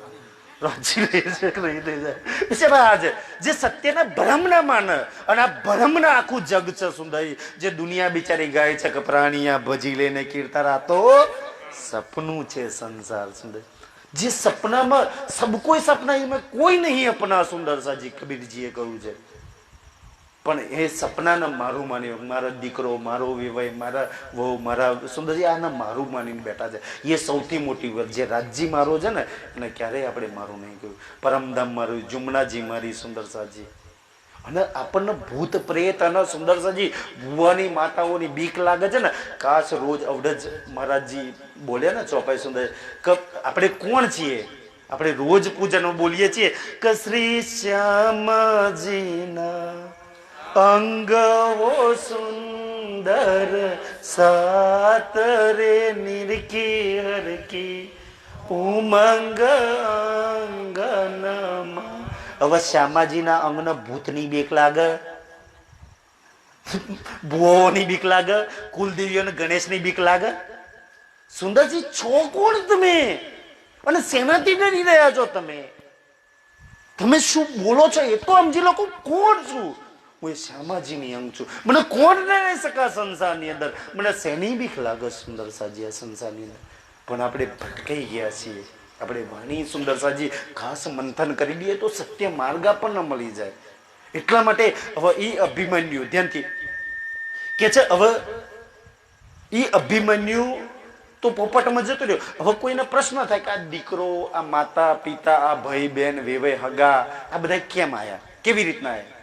રાજ્ય રહે છે કે નહીં થઈ જાય છે. જે સત્યના ભ્રમ ના માને, અને આ ભ્રમ ના આખું જગ છે સુંદરી. જે દુનિયા બિચારી ગાય છે કે પ્રાણીયા ભજી લઈને કીર્તા રાતો સપનું છે સંસાર. સુંદર જે સપનામાં સબ કોઈ સપના એમાં કોઈ નહીં અપના. સુંદરસાજી કબીરજીએ કહ્યું છે પણ એ સપનાને મારું માન્યું, મારા દીકરો, મારો વિવાહ, મારા વહુ, મારા સુંદરજી આને મારું માનીને બેઠા છે. એ સૌથી મોટી વાત. જે રાજજી મારો છે ને એને ક્યારેય આપણે મારું નહીં કહ્યું. પરમધામ મારું, જુમનાજી મારી, સુંદરસાજી. અને આપણને ભૂત પ્રેત અને સુંદરસાજી ભુવાની માતાઓની બીક લાગે છે ને. કાશ રોજ અવડજ મહારાજજી બોલ્યા ને ચોપાઈ સુંદર કે આપણે કોણ છીએ. આપણે રોજ પૂજનો બોલીએ છીએ કે શ્રી શ્યામજીના અંગવો સુંદર સાત રે નિરકી હરકી ઉમંગ અંગનમાં. હવે શ્યામાજીના અંગના ભૂતની બીક લાગે, ભુવોની બીક લાગે, કુલદેવી અને ગણેશની બીક લાગે. સુંદરજી છો કોણ તમે અને શેનાથી ડરી રહ્યા છો તમે? તમે શું બોલો છો એ તો સમજી લો. કોણ છું હું? એ શ્યામાજીની અંગ છું. મને કોણ રહી શકા સંસારની અંદર? મને શેની બીક લાગે સુંદરસાજી આ સંસારની અંદર? પણ આપણે ભટકાઈ ગયા છીએ. આપણે વાણી સુંદરસાજી ખાસ મંથન કરી દઈએ તો સત્ય માર્ગ આપણને મળી જાય. એટલા માટે હવે એ અભિમન્યુ ધ્યાનથી કે છે. હવે એ અભિમન્યુ તો પોપટમાં જતો રહ્યો. હવે કોઈને પ્રશ્ન થાય કે આ દીકરો, આ માતા પિતા, આ ભાઈ બહેન, વેવાઈ હગા, આ બધા કેમ આયા, કેવી રીતના આયા?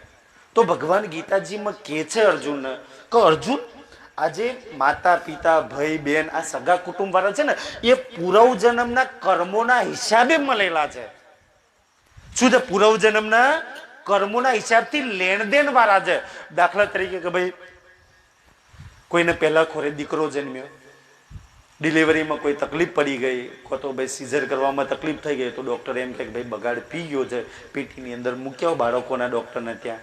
તો ભગવાન ગીતાજીમાં કે છે અર્જુનને કે અર્જુન, આજે માતા પિતા, ભાઈ બહેન, આ સગા કુટુંબ વાળા છે ને એ પૂર્વ જન્મના કર્મોના હિસાબે મળેલા છે. શું છે? પૂર્વ જન્મના કર્મોના હિસાબથી લેણ દેણ વાળા છે. દાખલા તરીકે કે ભાઈ કોઈને પહેલા ખોરે દીકરો જન્મ્યો, ડિલિવરીમાં કોઈ તકલીફ પડી ગઈ, કો તો ભાઈ સીઝર કરવામાં તકલીફ થઈ ગઈ, તો ડૉક્ટર એમ કહે કે ભાઈ બગાડ પી ગયો છે, પેટીની અંદર મૂક્યો બાળકોના ડૉક્ટરને ત્યાં.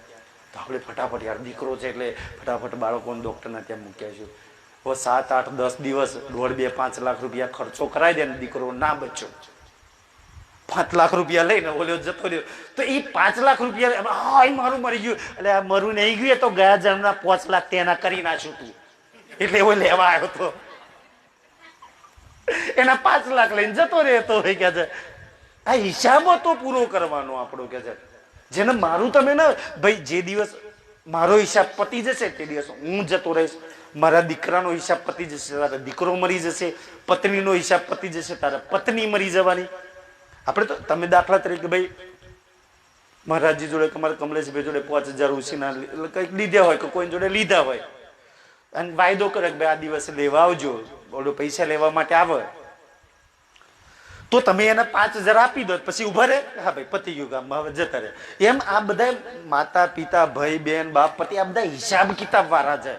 તો આપણે ફટાફટ યાર દીકરો છે એટલે ફટાફટ બાળકોને ડૉક્ટરના ત્યાં મૂક્યા છે. હવે 7, 8, 10 દિવસ 1.5, 2, 5 લાખ રૂપિયા ખર્ચો કરાવી દે ને દીકરો ના બચ્યો, 5 લાખ રૂપિયા લઈને ઓલ્યો જતો રહ્યો. તો એ 5 લાખ રૂપિયા હા મારું મરી ગયું એટલે આ મરું નહીં ગયું તો ગયા જન્મના 5 લાખ તેના કરી નાખ્યું તું એટલે એવો લેવા આવ્યો હતો. એના 5 લાખ લઈને જતો રહેતો હોય કે છે. આ હિસાબો તો પૂરો કરવાનો આપણો કે છે. જેને મારું તમે ને ભાઈ જે દિવસ મારો હિસાબ પતી જશે તે દિવસ હું જતો રહીશ. મારા દીકરાનો હિસાબ પતી જશે તારા દીકરો મરી જશે, પત્નીનો હિસાબ પતી જશે તારા પત્ની મરી જવાની. આપણે તો તમે દાખલા તરીકે ભાઈ મહારાજજી જોડે તમારા કમલેશભાઈ જોડે 5000 ઉછીના કંઈક લીધા હોય કે કોઈ જોડે લીધા હોય અને વાયદો કરે કે ભાઈ આ દિવસે લેવા આવજો, ઓલો પૈસા લેવા માટે આવે, તો તમે એને 5000 આપી દો પછી ઉભા રહે, હા ભાઈ પતી ગયું કામ હવે જતા રહે. એમ આ બધા માતા પિતા, ભાઈ બહેન, બાપ પતિ આ બધા હિસાબ કિતાબ વાળા છે.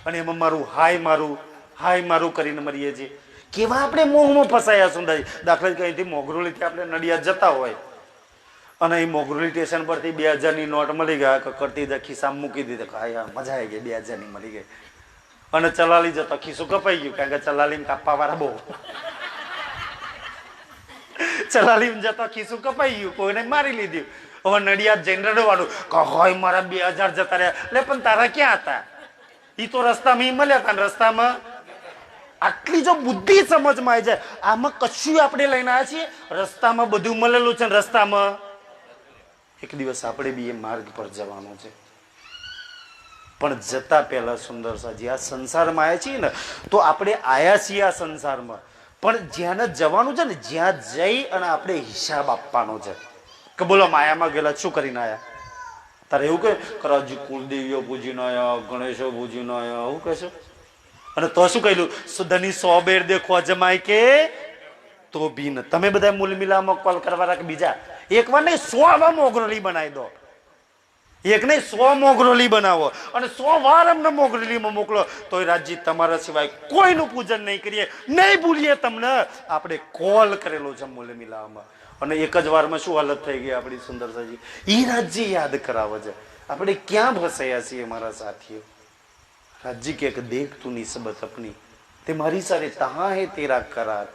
અને એમાં મારું હાય મારું કરીને મરીએ છીએ. કેવા આપણે મોહમાં ફસાયા સુંદરજી. દાખલા તરીકે મોગરોલીથી આપણે નડિયાદ જતા હોય અને એ મોગરોલી સ્ટેશન પરથી 2000ની નોટ મળી ગયા કરતી ખિસ્સામાં મૂકી દીધી. હા મજા આવી ગઈ, 2000ની મળી ગઈ. અને ચલાલી જતો ખિસ્સું કપાઈ ગયું કારણ કે ચલાલીમાં કાપવા વાળા બહુ. ચલાલીમાં જતો ખિસ્સું કપાઈ ગયું, કોઈને મારી લીધું. હવે નડિયાદ જઈને રડવાનું હોય મારા 2000 જતા રહ્યા. એટલે પણ તારા ક્યાં હતા? એ તો રસ્તામાં મળ્યા હતા. રસ્તામાં આટલી જો બુદ્ધિ સમજમાં આવી જાય, આમાં કશું આપણે લઈને આવ્યા છીએ. રસ્તામાં બધું મળેલું છે. રસ્તામાં એક દિવસ આપણે બી એ માર્ગ પર જવાનું છે. પણ જતા પહેલા સુંદરસાજી આ સંસારમાં આવ્યા છીએ ને તો આપણે આયા છીએ આ સંસારમાં, પણ જ્યાં જવાનું છે ને જ્યાં જઈ અને આપણે હિસાબ આપવાનો છે કે બોલો માયામાં ગયેલા શું કરીને આયા? તારે એવું કહે કરાજી કુલદેવીઓ પૂજીને આવ્યા, ગણેશો પૂજીને આવ્યા એવું કહેશો. અને તો શું કહ્યું? સુધની 100 બેર દેખો અજમાય કે તો બી ન. તમે બધા મૂલ મિલામાં કોલ કરવા કે બીજા એક વાર નહીં 100 મોગરોલી બનાવી દો. એક નહીં 100 મોગરોલી બનાવો અને 100 વાર અમને મોગરોલીમાં મોકલો તોય રાજજી તમારા સિવાય કોઈનું પૂજન નહીં કરીએ, નહીં ભૂલીએ તમને. આપણે કોલ કરેલો છે મૂલ મિલામાં અને એક જ વારમાં શું હાલત થઈ ગઈ આપણી સુંદરસાજી. એ રાજજી યાદ કરાવે છે. આપણે ક્યાં ફસાયા છીએ મારા સાથીઓ? રાજજી કે દેખ તું નિસ્બત અપની તે મારી સાથે તહાં હે તેરા કરાર.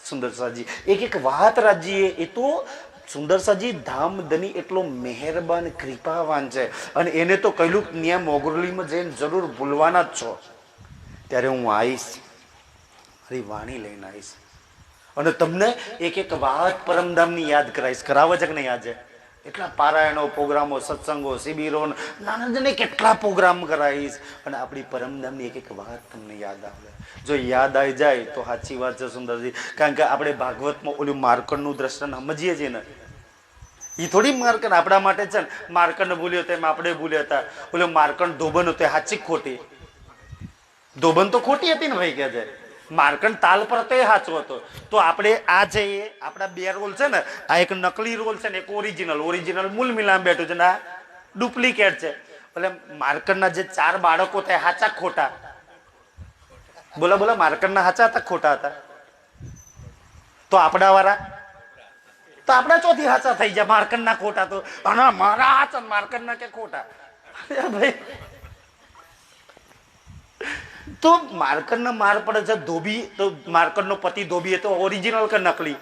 સુંદરસાજી એક વાત રાજજી એ તો સુંદરસાજી ધામધની એટલો મહેરબાન કૃપાવાન છે અને એને તો કહ્યું ત્યાં મોગરોલીમાં જઈને જરૂર ભૂલવાના જ છો. ત્યારે હું આવીશ, મારી વાણી લઈને આવીશ અને તમને એક વાત પરમધામની યાદ કરાવીશ. કરાવે છે કે નહીં? આજે એટલા પારાયણો, પ્રોગ્રામો, સત્સંગો, શિબિરો, નાના જને કેટલા પ્રોગ્રામ કરાવીશ, અને આપણી પરમધામની એક એક વાત તમને યાદ આવે. જો યાદ આવી જાય તો સાચી વાત છે સુંદરજી. કારણ કે આપણે ભાગવતમાં ઓલું માર્કંડનું દ્રષ્ટાંત સમજીએ છીએ ને, એ થોડી માર્કંડ આપણા માટે છે ને. માર્કંડ ભૂલ્યો તેમ આપણે ભૂલ્યા હતા. ઓલો માર્કંડ ધોબન હતો, સાચી ખોટી? ધોબન તો ખોટી હતી ને ભાઈ, કે છે માર્કંડ તાલ પર તો એ સાચો હતો. તો આપણે આ છે એ આપણા બે રોલ છે ને, આ એક નકલી રોલ છે ને એક ઓરિજિનલ મૂળ મિલામ બેઠું છે ને આ ડુપ્લિકેટ છે. એટલે માર્કંડના જે 4 બાળકો હતા સાચા ખોટા? બોલો બોલો, માર્કંડના સાચા હતા ખોટા હતા? તો આપણા વાળા તો આપણા ચોથી સાચા થઈ જાય. માર્કંડના ખોટા તો અને મારા સાચા, માર્કંડના કે ખોટા? ભાઈ તો માર્કંડના માર પડે છે. ધોબી તો માર્કંડનો પતિ ધોબી એ તો ઓરિજિનલ કે નકલી?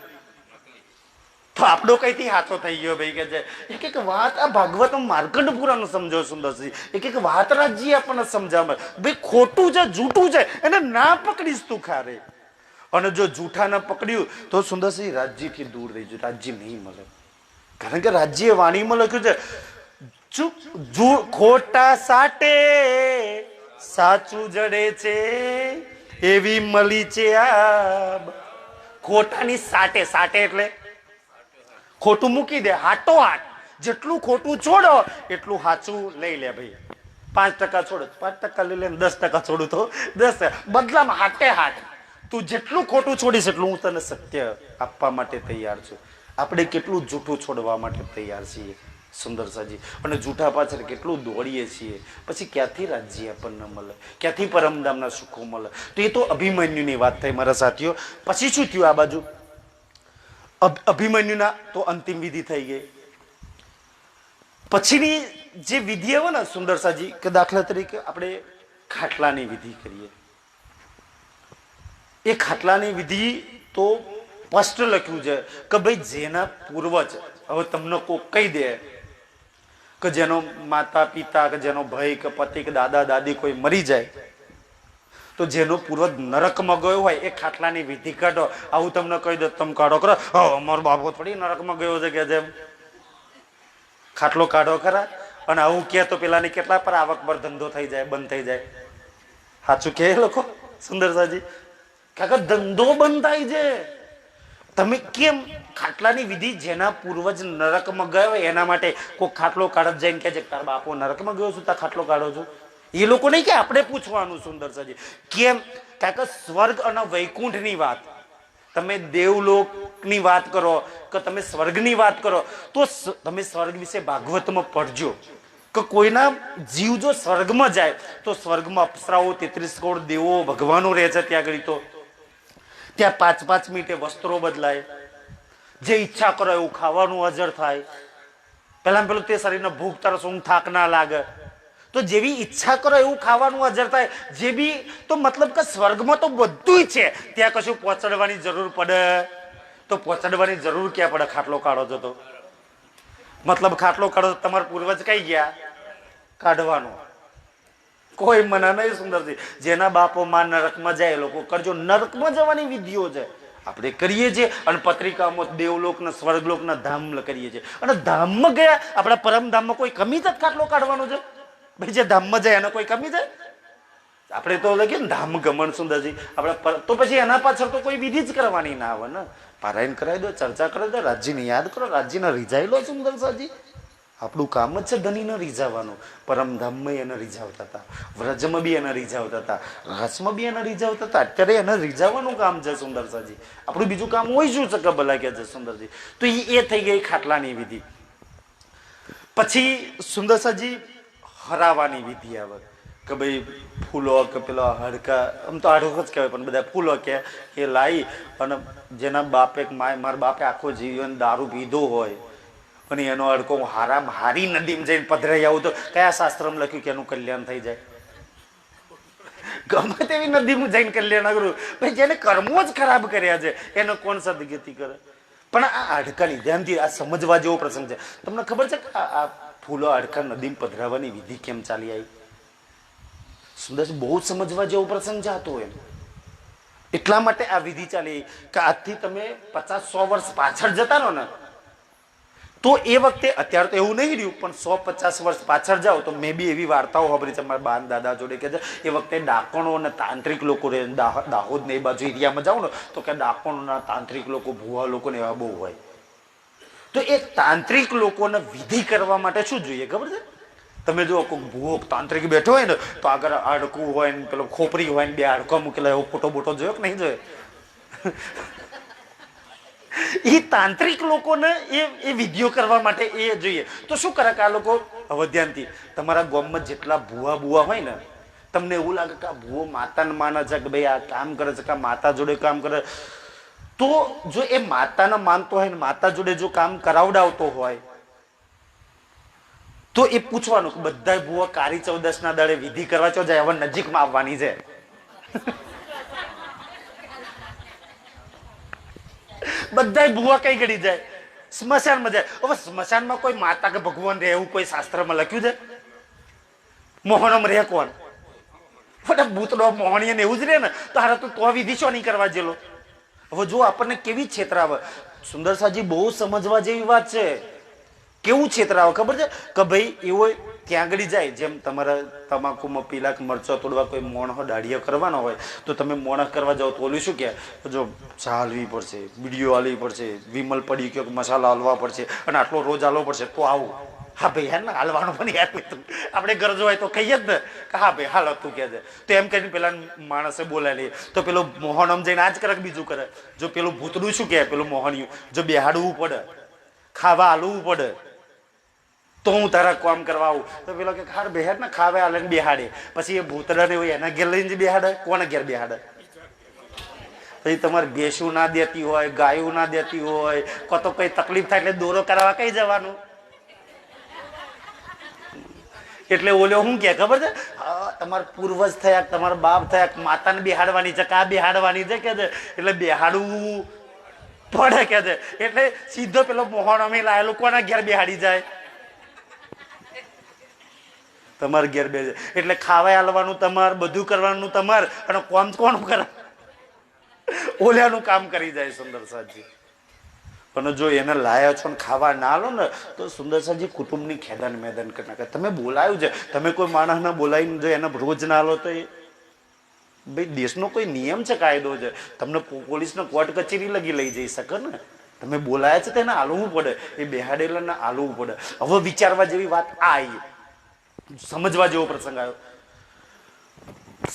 તો આપણો કઈથી સાચો થઈ ગયો ભાઈ? કે છે એક એક વાત આ ભાગવત માર્કંડ પુરાણ સમજો સુંદરજી. એક એક વાત રાજ્ય આપણને સમજાવે. ભાઈ ખોટું છે, જૂઠું છે, એને ના પકડીશ તું ખારે. અને જો જૂઠા ના પકડ્યું તો સુંદરસિંહ રાજ્યથી દૂર રહી જાય. રાજ્ય નહીં મળે. કારણ કે રાજ્ય વાણીમાં લખ્યું છે ખોટા સાટે સાચું જડે છે, એવી મળી છે આબ. ખોટાની સાટે, સાટે એટલે ખોટું મૂકી દે, હાટો હાટ. જેટલું ખોટું છોડો એટલું સાચું લઈ લે ભાઈ. 5% છોડો 5% લઈ લે, 10% છોડું તો 10%. બદલામાં હાટે હાટ. તું જેટલું ખોટું છોડીશ એટલું હું તને સત્ય આપવા માટે તૈયાર છું. આપણે કેટલું જૂઠું છોડવા માટે તૈયાર છીએ સુંદરસાજી. અને જૂઠા પાછળ કેટલું દોડીએ છીએ. પછી ક્યાંથી રાજ્ય આપણને મળે? ક્યાંથી પરમધામના સુખો મળે? તો એ તો અભિમન્યુની વાત થઈ મારા સાથીઓ. પછી શું થયું આ બાજુ? અભિમન્યુના તો અંતિમ વિધિ થઈ ગઈ. પછીની જે વિધિ આવે ને સુંદરસાજી, કે દાખલા તરીકે આપણે ખાટલાની વિધિ કરીએ. એ ખાટલાની વિધિ તો સ્પષ્ટ લખ્યું છે કે ભાઈ જેના પૂર્વજ, હવે તમને કોઈ કહી દે કે જેનો માતા પિતા કે જેનો ભાઈ કે પતિ કે દાદા દાદી કોઈ મરી જાય, તો જેનો પૂર્વજ નરકમાં ગયો હોય એ ખાટલાની વિધિ કાઢો. આવું તમને કહી દે, તમે કાઢો કરો. અમારો બાપો થોડી નરકમાં ગયો છે કે જેમ ખાટલો કાઢો ખરા. અને આવું કે તો પેલાની કેટલા પર આવક પર ધંધો થઈ જાય, બંધ થઈ જાય. સાચું કે લોકો સુંદરસાજી? કાકા ધંધો બંધ થાય છે. તમે કેમ ખાટલાની વિધિ જેના પૂર્વજ નરકમાં ગયો એના માટે કોઈ ખાટલો કાઢત જઈને કે છે તાર બાપો નરકમાં ગયો છું, તાર ખાટલો કાઢો છું? એ લોકો નહીં કે આપણે પૂછવાનું સુંદરસાજી. કેમ? કારણ કે સ્વર્ગ અને વૈકુંઠની વાત, તમે દેવલોકની વાત કરો કે તમે સ્વર્ગની વાત કરો, તો તમે સ્વર્ગ વિશે ભાગવતમાં પઢજો કે કોઈના જીવ જો સ્વર્ગમાં જાય તો સ્વર્ગમાં અપ્સરાઓ 33 કરોડ દેવો ભગવાનો રહે છે. ત્યાં આગળ તો ત્યાં 5-5 મિનિટે વસ્ત્રો બદલાય, જે ઈચ્છા કરો એવું ખાવાનું હાજર થાય. પેલા પેલું તે શરીરને ભૂખ તરસ ઊંઘ થાક ના લાગે. તો જેવી ઈચ્છા કરો એવું ખાવાનું હાજર થાય. જે બી તો મતલબ કે સ્વર્ગમાં તો બધું છે. ત્યાં કશું પહોંચાડવાની જરૂર પડે? તો પહોંચાડવાની જરૂર ક્યાં પડે? ખાટલો કાઢો છો તો મતલબ ખાટલો કાઢો તમારા પૂર્વજ કઈ ગયા? કાઢવાનો કોઈ મના નહીં સુંદરજી. જેના બાપો માં નરકમાં જાય એ લોકો કરજો. નરકમાં જવાની વિધિઓ છે આપણે કરીએ છીએ. અને પત્રિકામાં દેવલોકના સ્વર્ગલોકના ધામ કરીએ છીએ. અને ધામમાં ગયા આપણા પરમધામમાં કોઈ કમી જ ખાટલો કાઢવાનો છે ભાઈ? જે ધામમાં જાય એને કોઈ કમી છે? આપણે તો લખીએ ને ધામ ગમન સુંદરજી આપણે, તો પછી એના પાછળ તો કોઈ વિધિ જ કરવાની ના આવે ને. પારાયણ કરાવી દો, ચર્ચા કરાવી દો, રાજ્યને યાદ કરો, રાજ્યને રીઝાઈ લો સુંદરસાજી. આપણું કામ જ છે ધનીને રીઝાવવાનું. પરમધામમાં એને રીઝાવતા હતા, વ્રજમાં બી એને રીઝાવતા હતા, રસમાં બી એને રીઝાવતા હતા. અત્યારે એને રીઝાવવાનું કામ છે સુંદરસાજી. આપણું બીજું કામ હોય શું છે કે ભલા કે છે સુંદરજી? તો એ થઈ ગઈ ખાટલાની વિધિ. પછી સુંદરસાજી હરાવાની વિધિ આવે કે ભાઈ ફૂલો કે પેલો હડકા, આમ તો હડકો જ કહેવાય પણ બધા ફૂલો કે એ લાવી અને જેના બાપે મારા બાપે આખો જીવન દારૂ પીધો હોય અને એનો હડકો હારી નદીમાં જઈને પધરાઈ આવું તો કયા શાસ્ત્રમાં લખ્યું કે એનું કલ્યાણ થઈ જાય? ગમે તેવી નદીમાં જઈને કલ્યાણ કરું ભાઈ. જેને કર્મો જ ખરાબ કર્યા છે એને કોણ સદગતિ કરે? પણ આ હાડકાની ધ્યાનથી આ સમજવા જેવો પ્રસંગ છે. તમને ખબર છે કે આ ફૂલો હાડકા નદીમાં પધરાવવાની વિધિ કેમ ચાલી આવી? સુંદર, બહુ સમજવા જેવો પ્રસંગ જાતો એમ. એટલા માટે આ વિધિ ચાલી કે આજથી તમે 50-100 વર્ષ પાછળ જતા રહો ને તો એ વખતે અત્યારે તો એવું નહીં રહ્યું, પણ 150 વર્ષ પાછળ જાઓ તો મેં બી એવી વાર્તાઓ સાંભળી છે મારા બાન દાદા જોડે કે એ વખતે ડાકોણો અને તાંત્રિક લોકો રહે, દાહોદ ને એ બાજુ એરિયામાં જાઓ ને તો કે ડાકોણોના તાંત્રિક લોકો, ભૂવા લોકો ને એવા બહુ હોય. તો એ તાંત્રિક લોકોને વિધિ કરવા માટે શું જોઈએ ખબર છે? તમે જો કોઈ ભૂવો તાંત્રિક બેઠો હોય ને તો આગળ હાડકું હોય ને પેલો ખોપરી હોય ને બે હાડકા મૂકેલા એવો ફોટો બોટો જોયો કે નહીં જોયો? એ તાંત્રિક લોકોને એ વિધિઓ કરવા માટે એ જોઈએ. તો શું કરે કે આ લોકો હવે ધ્યાનથી તમારા ગામમાં જેટલા ભૂવા હોય ને, તમને એવું લાગે કે આ ભૂવો માતાને માને છે કે ભાઈ આ કામ કરે છે કે માતા જોડે કામ કરે, તો જો એ માતાને માનતો હોય ને માતા જોડે જો કામ કરાવડાવતો હોય તો એ પૂછવાનું કે બધા ભૂવા કાળી ચૌદસ ના દાડે વિધિ કરવા ચો જાય, હવે નજીકમાં આવવાની છે. બધા ભૂવા કઈ ગળી જાય? સ્મશાનમાં જાય. હવે સ્મશાનમાં કોઈ માતા કે ભગવાન રહે એવું કોઈ શાસ્ત્રમાં લખ્યું છે? મોહનમ રહે કોણ? ભૂતડો મોહણીય ને એવું જ રહે ને, તો હારે તો વિધિ શું નહીં કરવા જેલો? હવે જો આપણને કેવી છેતરાવે. સુંદરસાજી બહુ સમજવા જેવી વાત છે. કેવું છેતરાવે ખબર છે કે ભાઈ એવો ત્યાં આગળ જાય, જેમ તમારા તમાકુમાં પીલા મરચો તોડવા કોઈ મોણો દાઢિયા કરવાનો હોય તો તમે મોણસ કરવા જાઓ તો ઓલું શું કહે, જો ચા હાલવી પડશે, વિડીયો હાલવી પડશે, વિમલ પડી ગયો મસાલા હાલવા પડશે અને આટલો રોજ હાલવો પડશે તો આવું. હા ભાઈ યાર ને હાલવાનું પણ યાર આપણે ગરજો હોય તો કહીએ જ ને કે હા ભાઈ હાલો તું કહે છે. તો એમ કરીને પેલા માણસે બોલાય લે તો પેલો મોહનમ જઈને આ જ કરે બીજું કરે. જો પેલું ભૂતડું શું કહે, પેલું મોહનિયું જો બેહાડવું પડે, ખાવા હાલવું પડે તો હું તારા કામ કરવા આવું, તો પેલો કે હાર બેહાડ ને ખાવે હાલે ને બેહાડે. પછી એ ભૂતડા ને હોય એના ઘેર લઈને બેહાડે, કોને ઘેર બેહાડે? પછી તમારે ભેંસું ના દેતી હોય, ગાયું ના દેતી હોય, કો તો કઈ તકલીફ થાય એટલે દોરો કરાવવા કઈ જવાનું? એટલે ઓલો શું કે ખબર છે, તમારા પૂર્વજ થયા, તમારા બાપ થયા, માતાને બેહાડવાની છે, કા બેહાડવાની છે કે છે, એટલે બેહાડવું પડે કે છે. એટલે સીધો પેલો મોહણ અમે લાયેલો કોના ઘેર બેહાડી જાય? તમારે ઘેર બે. એટલે ખાવા હાલવાનું તમારે, બધું કરવાનું તમારે, અને કોમ કોણ કરે? ઓલ્યાનું કામ કરી જાય સુંદરસાજી. પણ જો એને લાયા છો ને ખાવા ના લો ને તો સુંદરસાજી કુટુંબની ખેદાન મેદાન કરી નાખે. તમે બોલાયું છે, તમે કોઈ માણસને બોલાવીને જો એને રોજ ના લો તો એ ભાઈ દેશનો કોઈ નિયમ છે, કાયદો છે, તમને પોલીસને કોર્ટ કચેરી લઈ જઈ શકે ને. તમે બોલાયા છે તેને હાલવું પડે, એ બેહાડેલાને હાલવું પડે. હવે વિચારવા જેવી વાત આવી, સમજવા જેવો પ્રસંગ આવ્યો.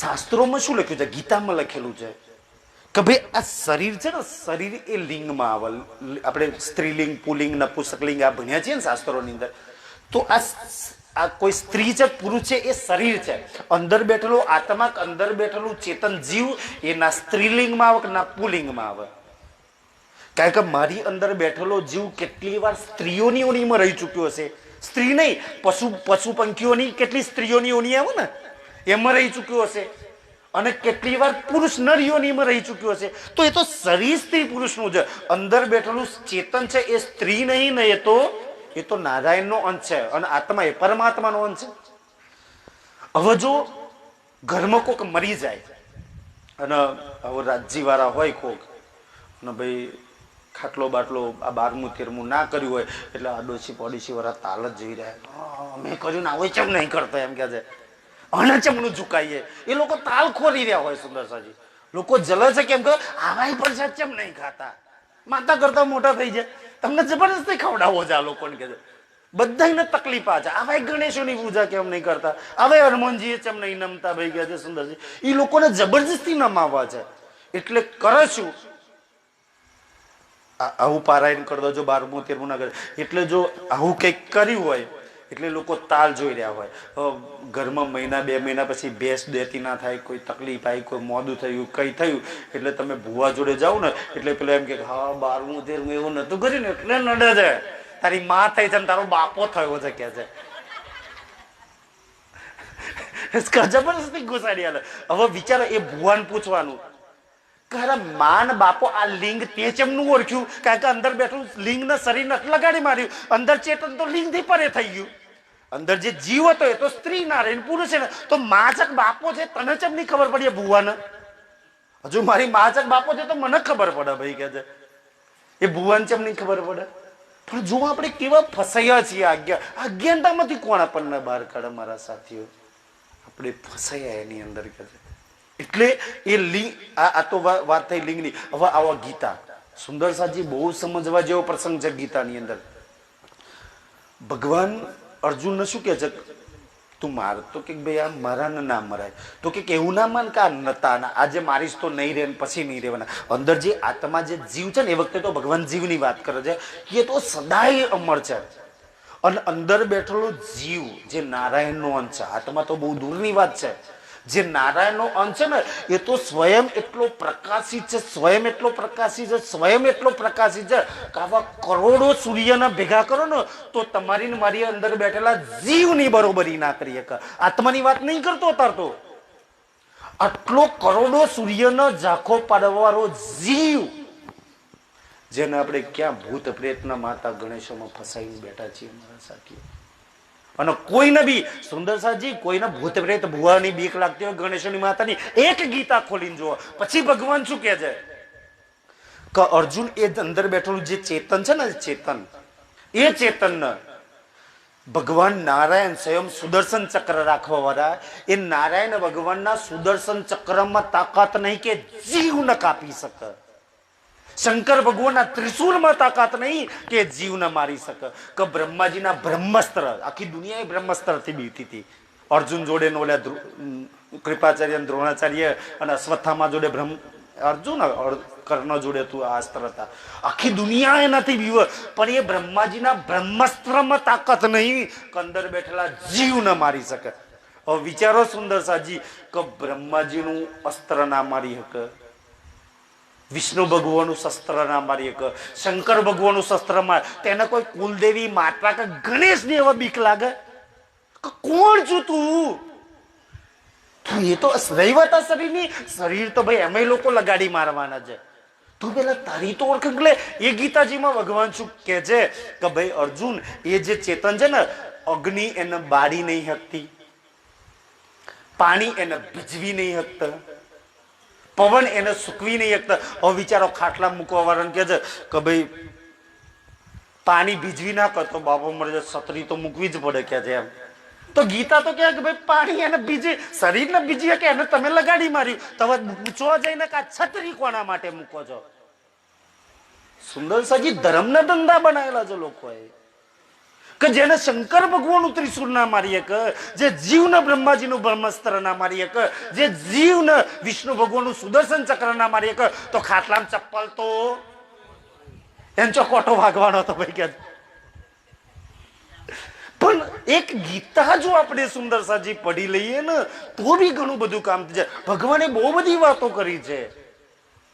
શાસ્ત્રોમાં શું લખ્યું છે? ગીતામાં લખેલું છે કે ભાઈ આ શરીર છે ને, શરીર એ લિંગમાં આવે. આપણે સ્ત્રીલિંગ, પુલિંગ, નપુંસકલિંગ આ ભણ્યા છીએ ને શાસ્ત્રોની અંદર. તો આ કોઈ સ્ત્રી છે, પુરુષ છે, એ શરીર છે. અંદર બેઠેલો આત્મા, અંદર બેઠેલું ચેતન જીવ એ ના સ્ત્રીલિંગમાં આવે કે ના પુલિંગમાં આવે. કારણ કે મારી અંદર બેઠેલો જીવ કેટલી વાર સ્ત્રીઓની ઓણીમાં રહી ચૂક્યો હશે. સ્ત્રી નહીં, પશુ પંખીઓની કેટલી સ્ત્રીઓની ઓણી આવે ને એમાં રહી ચૂક્યો હશે, અને કેટલી વાર પુરુષ નરીઓનીમાં રહી ચૂક્યો હશે. તો એ તો શરીર સ્ત્રી પુરુષનું છે. અંદર બેઠેલું ચેતન છે એ સ્ત્રી નહીં ને, એ તો નારાયણનો અંશ છે, અને આત્મા એ પરમાત્માનો અંશ છે. હવે જો ઘરમાં કોક મરી જાય અને હવે રાજ્યવાળા હોય કોક, અને ભાઈ ખાટલો બાટલો આ 12મું 13મું ના કર્યું હોય એટલે આડોશી પડોશી વાળા તાલ જ જોઈ રહ્યા, મેં કર્યું ના હોય ચમ નહીં કરતા એમ કે છે, અને ચમનું ઝુકાઈએ. એ લોકો તાલ ખોરી રહ્યા હોય. સુંદરસાજી લોકો જલે છે કેમ કે આવાય પણ ચમ નહીં ખાતા, માતા કરતા મોટા થઈ જાય, તમને જબરદસ્તી ખવડાવો છે આ લોકોને કે છે. બધાને તકલીફ આ છે. આવાય ગણેશોની પૂજા કેમ નહીં કરતા, હવે હનુમાનજીએ ચમ નહીં નમતા ભાઈ કે છે સુંદરજી. એ લોકોને જબરજસ્તી નમાવા છે. એટલે કરે શું, આવું પારાયણ કરી દો જો 12મું 13મું ના કરે. એટલે જો આવું કંઈક કર્યું હોય એટલે લોકો તાલ જોઈ રહ્યા હોય. ઘરમાં મહિના 2 મહિના પછી ભેંસ દેતી ના થાય, કોઈ તકલીફ આવી, કોઈ મોડું થયું, કઈ થયું, એટલે તમે ભુવા જોડે જાઓ ને એટલે પેલો એમ કે હા 12મું 13મું એવું નતું કર્યું ને એટલે નડે છે, તારી માં થઈ છે ને તારો બાપો થયો છે કે છે. જબરદસ્તી ઘુસાડી હાલે. હવે વિચારો એ ભુવાને પૂછવાનું કે માન બાપો આ લિંગ તે ચમનું ઓળખ્યું? કારણ કે અંદર બેઠું લિંગ ને શરીર નથી લગાડી માર્યું, અંદર ચેતન તો લિંગ થી પરે થઈ ગયું. અંદર જે જીવ હતો એ તો સ્ત્રી ના રહે, પુરુષ છે ને, તો માચક બાપો છે તને ચમ નહીં ખબર પડી ભુવાને? હજુ મારી માચક બાપો છે તો મને ખબર પડે ભાઈ કે છે, એ ભુવાને ચમ નહીં ખબર પડે? પણ જો આપણે કેવા ફસાયા છીએ અજ્ઞાનતામાંથી કોણ આપણને બહાર કાઢે મારા સાથીઓ? આપણે ફસાયા એની અંદર કે છે. એટલે એ લિંગ આ તો વાત થઈ લિંગની. હવે આવા ગીતા સુંદર સાજી બહુ સમજવા જેવો પ્રસંગ છે ગીતાની અંદર. ભગવાન અર્જુનને શું કે છે? તું માર તો કે ભાઈ આ મારાને ના મરાય. તો કે એવું ના માન કે આ નતા આજે મારીશ તો નહીં રહે પછી નહીં રહેવાના. અંદર જે આત્મા જે જીવ છે ને એ વખતે તો ભગવાન જીવની વાત કરે છે કે એ તો સદાય અમર છે. અને અંદર બેઠેલો જીવ જે નારાયણનો અંશ છે, આત્મા તો બહુ દૂરની વાત છે, જે નારાયણનો અંશ છે ને એ તો સ્વયં એટલો પ્રકાશિત છે, સ્વયં એટલો પ્રકાશિત છે, સ્વયં એટલો પ્રકાશિત છે કે આવા કરોડો સૂર્યના ભેગા કરો ને તો તમારી ને મારી અંદર બેઠેલા જીવની બરોબરી ના કરી શકે. આત્માની વાત નહીં કરતો તારતો. આટલો કરોડો સૂર્યનો ઝાંખો પાડવાવાળો જીવ જેને આપણે ક્યાં ભૂત પ્રેતના માતા ગણેશોમાં ફસાઈને બેઠા છીએ મારા સાથીઓ. અને કોઈને બી સુંદર સાજી કોઈને ભૂત પ્રેત ભુવાની બીક લાગતી હોય ગણેશોની માતાની એક ગીતા ખોલીને જુઓ. પછી ભગવાન શું કહે છે કે અર્જુન એ અંદર બેઠેલું જે ચેતન છે ને ચેતન, એ ચેતનને ભગવાન નારાયણ સ્વયં સુદર્શન ચક્ર રાખવા વાળા એ નારાયણ ભગવાનના સુદર્શન ચક્રમાં તાકાત નહીં કે જીવને કાપી શકે. શંકર ભગવાનના ત્રિશુલમાં તાકાત નહીં કે જીવને મારી શકે. કે બ્રહ્માજીના બ્રહ્મસ્ત્ર, આખી દુનિયા એ બ્રહ્મસ્ત્રથી બીતી હતી. અર્જુન જોડે ઓલા કૃપાચાર્ય દ્રોણાચાર્ય અને અશ્વત્થામા જોડે અર્જુન કર્ણ જોડે તું આ અસ્ત્ર હતા. આખી દુનિયા એનાથી બીવ. પણ એ બ્રહ્માજીના બ્રહ્મસ્ત્રમાં તાકાત નહીં કે અંદર બેઠેલા જીવને મારી શકે. હવે વિચારો સુંદર સાજી કે બ્રહ્માજીનું અસ્ત્ર ના મારી શકે, વિષ્ણુ ભગવાનનું શસ્ત્ર ના મારી શકે, શંકર ભગવાનનું શસ્ત્ર મારે, તેને કોઈ કુલદેવી માતા કે ગણેશને એવા બીક લાગે? કોણ છું તું? એ તો રહી વાત શરીરની, શરીર તો ભાઈ એમાં લોકો લગાડી મારવાના છે. તું પેલા તારી તો ઓળખ. એટલે એ ગીતાજીમાં ભગવાન શું કે છે કે ભાઈ અર્જુન એ જે ચેતન છે ને અગ્નિ એને બાળી નહીં શકતી, પાણી એને ભીજવી નહીં શકતા, પવન એને સૂકવી નહીં શકતા. હવે વિચારો ખાટલા મૂકવા વાળાને કે છે કે ભાઈ પાણી ભીજવી ના કરતો બાપો મરે છત્રી તો મૂકવી જ પડે કે છે એમ. તો ગીતા તો કહે કે ભાઈ પાણી એને બીજી શરીરને બીજી કે એને તમે લગાડી માર્યું. તમે પૂછવા જઈને કે આ છત્રી કોના માટે મૂકો છો? સુંદર સાજી ધર્મના ધંધા બનાવેલા છે લોકોએ કે જેને શંકર ભગવાનનું ત્રિશુલ ના મારી શકે, જે જીવને બ્રહ્માજીનું બ્રહ્મસ્ત્ર ના મારી શકે, જે જીવને વિષ્ણુ ભગવાનનું સુદર્શન ચક્ર ના મારી શકે, તો ખાટલામાં ચપ્પલ તો એમ ચોકોટો વાગવાનો હતો ભાઈ કે. પણ એક ગીતા જો આપણે સુંદર સાજી પઢી લઈએ ને તો બી ઘણું બધું કામ થઈ જાય. ભગવાને બહુ બધી વાતો કરી છે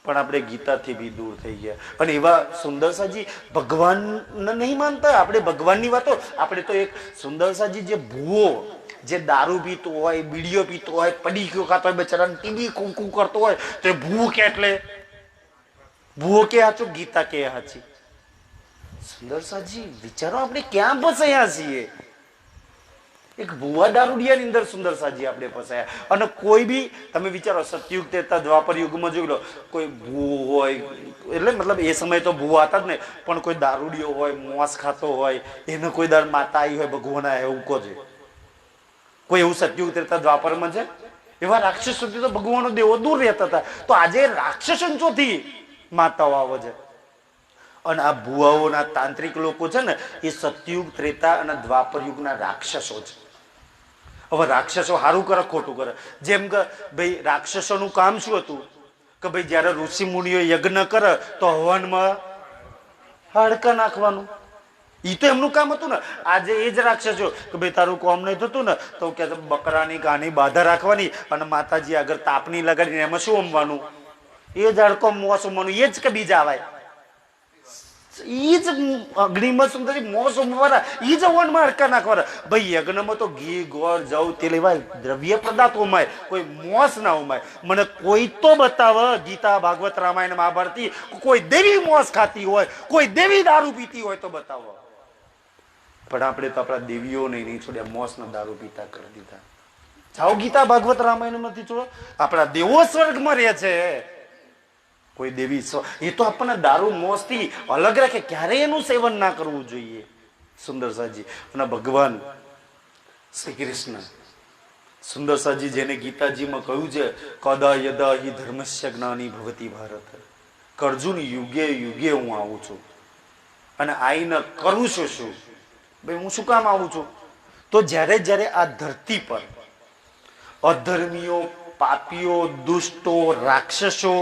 પણ આપણે ગીતાથી બી દૂર થઈ ગયા. અને એવા સુંદર સાજી ભગવાનને નહીં માનતા. આપણે ભગવાનની વાતો, આપણે તો એક સુંદર સાજી જે ભૂવો જે દારૂ પીતો હોય, બીડીઓ પીતો હોય, પડીકીઓ ખાતો હોય, બચારાને ટીવી કુંકુ કરતો હોય તો એ ભૂવો કે એટલે ભૂવો કે હાચું, ગીતા કે હાચી? સુંદર સાજી વિચારો આપણે ક્યાં ફસાયા છીએ? એક ભૂવા દારૂડિયાની અંદર સુંદર સાજી આપણે ફસાયા. અને કોઈ બી તમે વિચારો સતયુગ તેતા દ્વાપર યુગમાં જોઈ લો, કોઈ ભૂવો હોય એટલે મતલબ એ સમયે તો ભૂવા હતા જ ને, પણ કોઈ દારૂડિયો હોય, મોસ ખાતો હોય, એને કોઈ દર માતા આવી હોય ભગવાન એવું કહો છે. કોઈ એવું સતયુગ તેતા દ્વાપરમાં છે? એવા રાક્ષસોથી તો ભગવાનનો દેવો દૂર રહેતા હતા. તો આજે રાક્ષસોથી માતાઓ આવે છે. અને આ ભુવાઓના તાંત્રિક લોકો છે ને એ સતયુગ ત્રેતા અને દ્વાપર યુગના રાક્ષસો છે. હવે રાક્ષસો સારું કરે ખોટું કરે? જેમ કે ભાઈ રાક્ષસોનું કામ શું હતું કે ભાઈ જયારે ઋષિ મુનિઓ યજ્ઞ કરે તો હવનમાં હાડકા નાખવાનું, એ તો એમનું કામ હતું ને. આજે એ જ રાક્ષસો કે ભાઈ તારું કામ નહીં થતું ને તો કે બકરાની ગાની બાધા રાખવાની અને માતાજી આગળ તાપની લગાડીને એમાં શું અમવાનું, એ જ હાડકો મોસ ઉમવાનું, એ જ કે બીજા આવાય, ઈ જ અગ્નિમાં સુંદર મોસ ઉમવાના, ઈ જ વનમાં હડકા નાખવાના. ભાઈ યજ્ઞમાં તો ઘી ગોળ જવ તેલ એવા દ્રવ્ય પદાર્થ ઉમાય, કોઈ મોસ ના ઉમાય. મને કોઈ તો બતાવે ગીતા ભાગવત રામાયણ મહાભારતી કોઈ દેવી મોસ ખાતી હોય, કોઈ દેવી દારૂ પીતી હોય તો બતાવો. પણ આપણે તો આપણા દેવીઓને નહીં છોડ્યા, મોસના દારૂ પીતા કરી દીધા. જાઓ ગીતા ભાગવત રામાયણ માંથી છોડો. આપણા દેવો સ્વર્ગમાં રહે છે, કોઈ દેવી એ તો આપણને દારૂ મોજથી અલગ રાખે, ક્યારેય એનું સેવન ના કરવું જોઈએ. સુંદરસાજી અને ભગવાન શ્રી કૃષ્ણ, સુંદરસાજી જેને ગીતાજીમાં કહ્યું છે કદા યદા હિ ધર્મસ્ય જ્ઞાની ભવતી ભારત, અર્જુન યુગે યુગે હું આવું છું અને આઈને કરું છું શું? ભાઈ હું શું કામ આવું છું? તો જ્યારે જ્યારે આ ધરતી પર અધર્મીઓ, પાપીઓ, દુષ્ટો, રાક્ષસો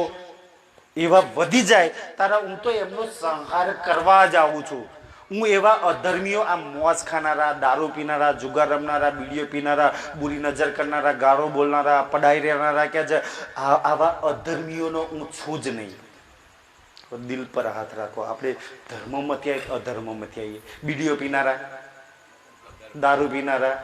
એવા વધી જાય તારા હું તો એમનો સંહાર કરવા જ આવું છું. હું એવા અધર્મીઓ, આ મોજ ખાનારા, દારૂ પીનારા, જુગાર રમનારા, બીડીઓ પીનારા, બુરી નજર કરનારા, ગાળો બોલનારા, પડાઈ રહેનારા કે છે આવા અધર્મીઓનો હું છું જ નહીં. દિલ પર હાથ રાખો. આપણે ધર્મમાં થયા અધર્મમાં થયા. બીડીઓ પીનારા, દારૂ પીનારા,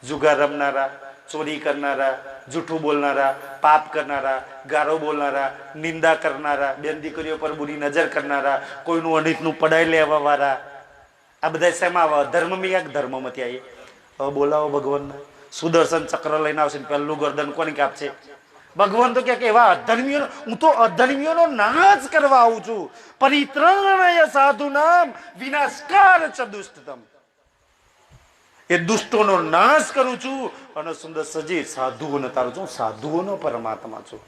જુગાર રમનારા, ચોરી કરનારા, જૂઠું બોલનારા, પાપ કરનારા, ગારો બોલનારા, નિંદા કરનારા, બેન દીકરીઓ પર બુરી નજર કરનારા, કોઈનું અનિતનું પડાઈ લેવા વાળા, આ બધા શેમાં આવે? ધર્મમાં યા ધર્મમાંથી આવીએ. હવે બોલાવો ભગવાનને. સુદર્શન ચક્ર લઈને આવશે, પહેલું ગરદન કોની કાપશે? ભગવાન તો કે એવા અધર્મીઓ, હું તો અધર્મીઓનો નાશ કરવા આવું છું. પરિત્રાણાય સાધુ નામ વિનાશકાર ચ દુષ્ટતમ, એ દુષ્ટોનો નાશ કરું છું અને સુંદર સજી સાધુઓને તારું છું. સાધુઓનો પરમાત્મા છું.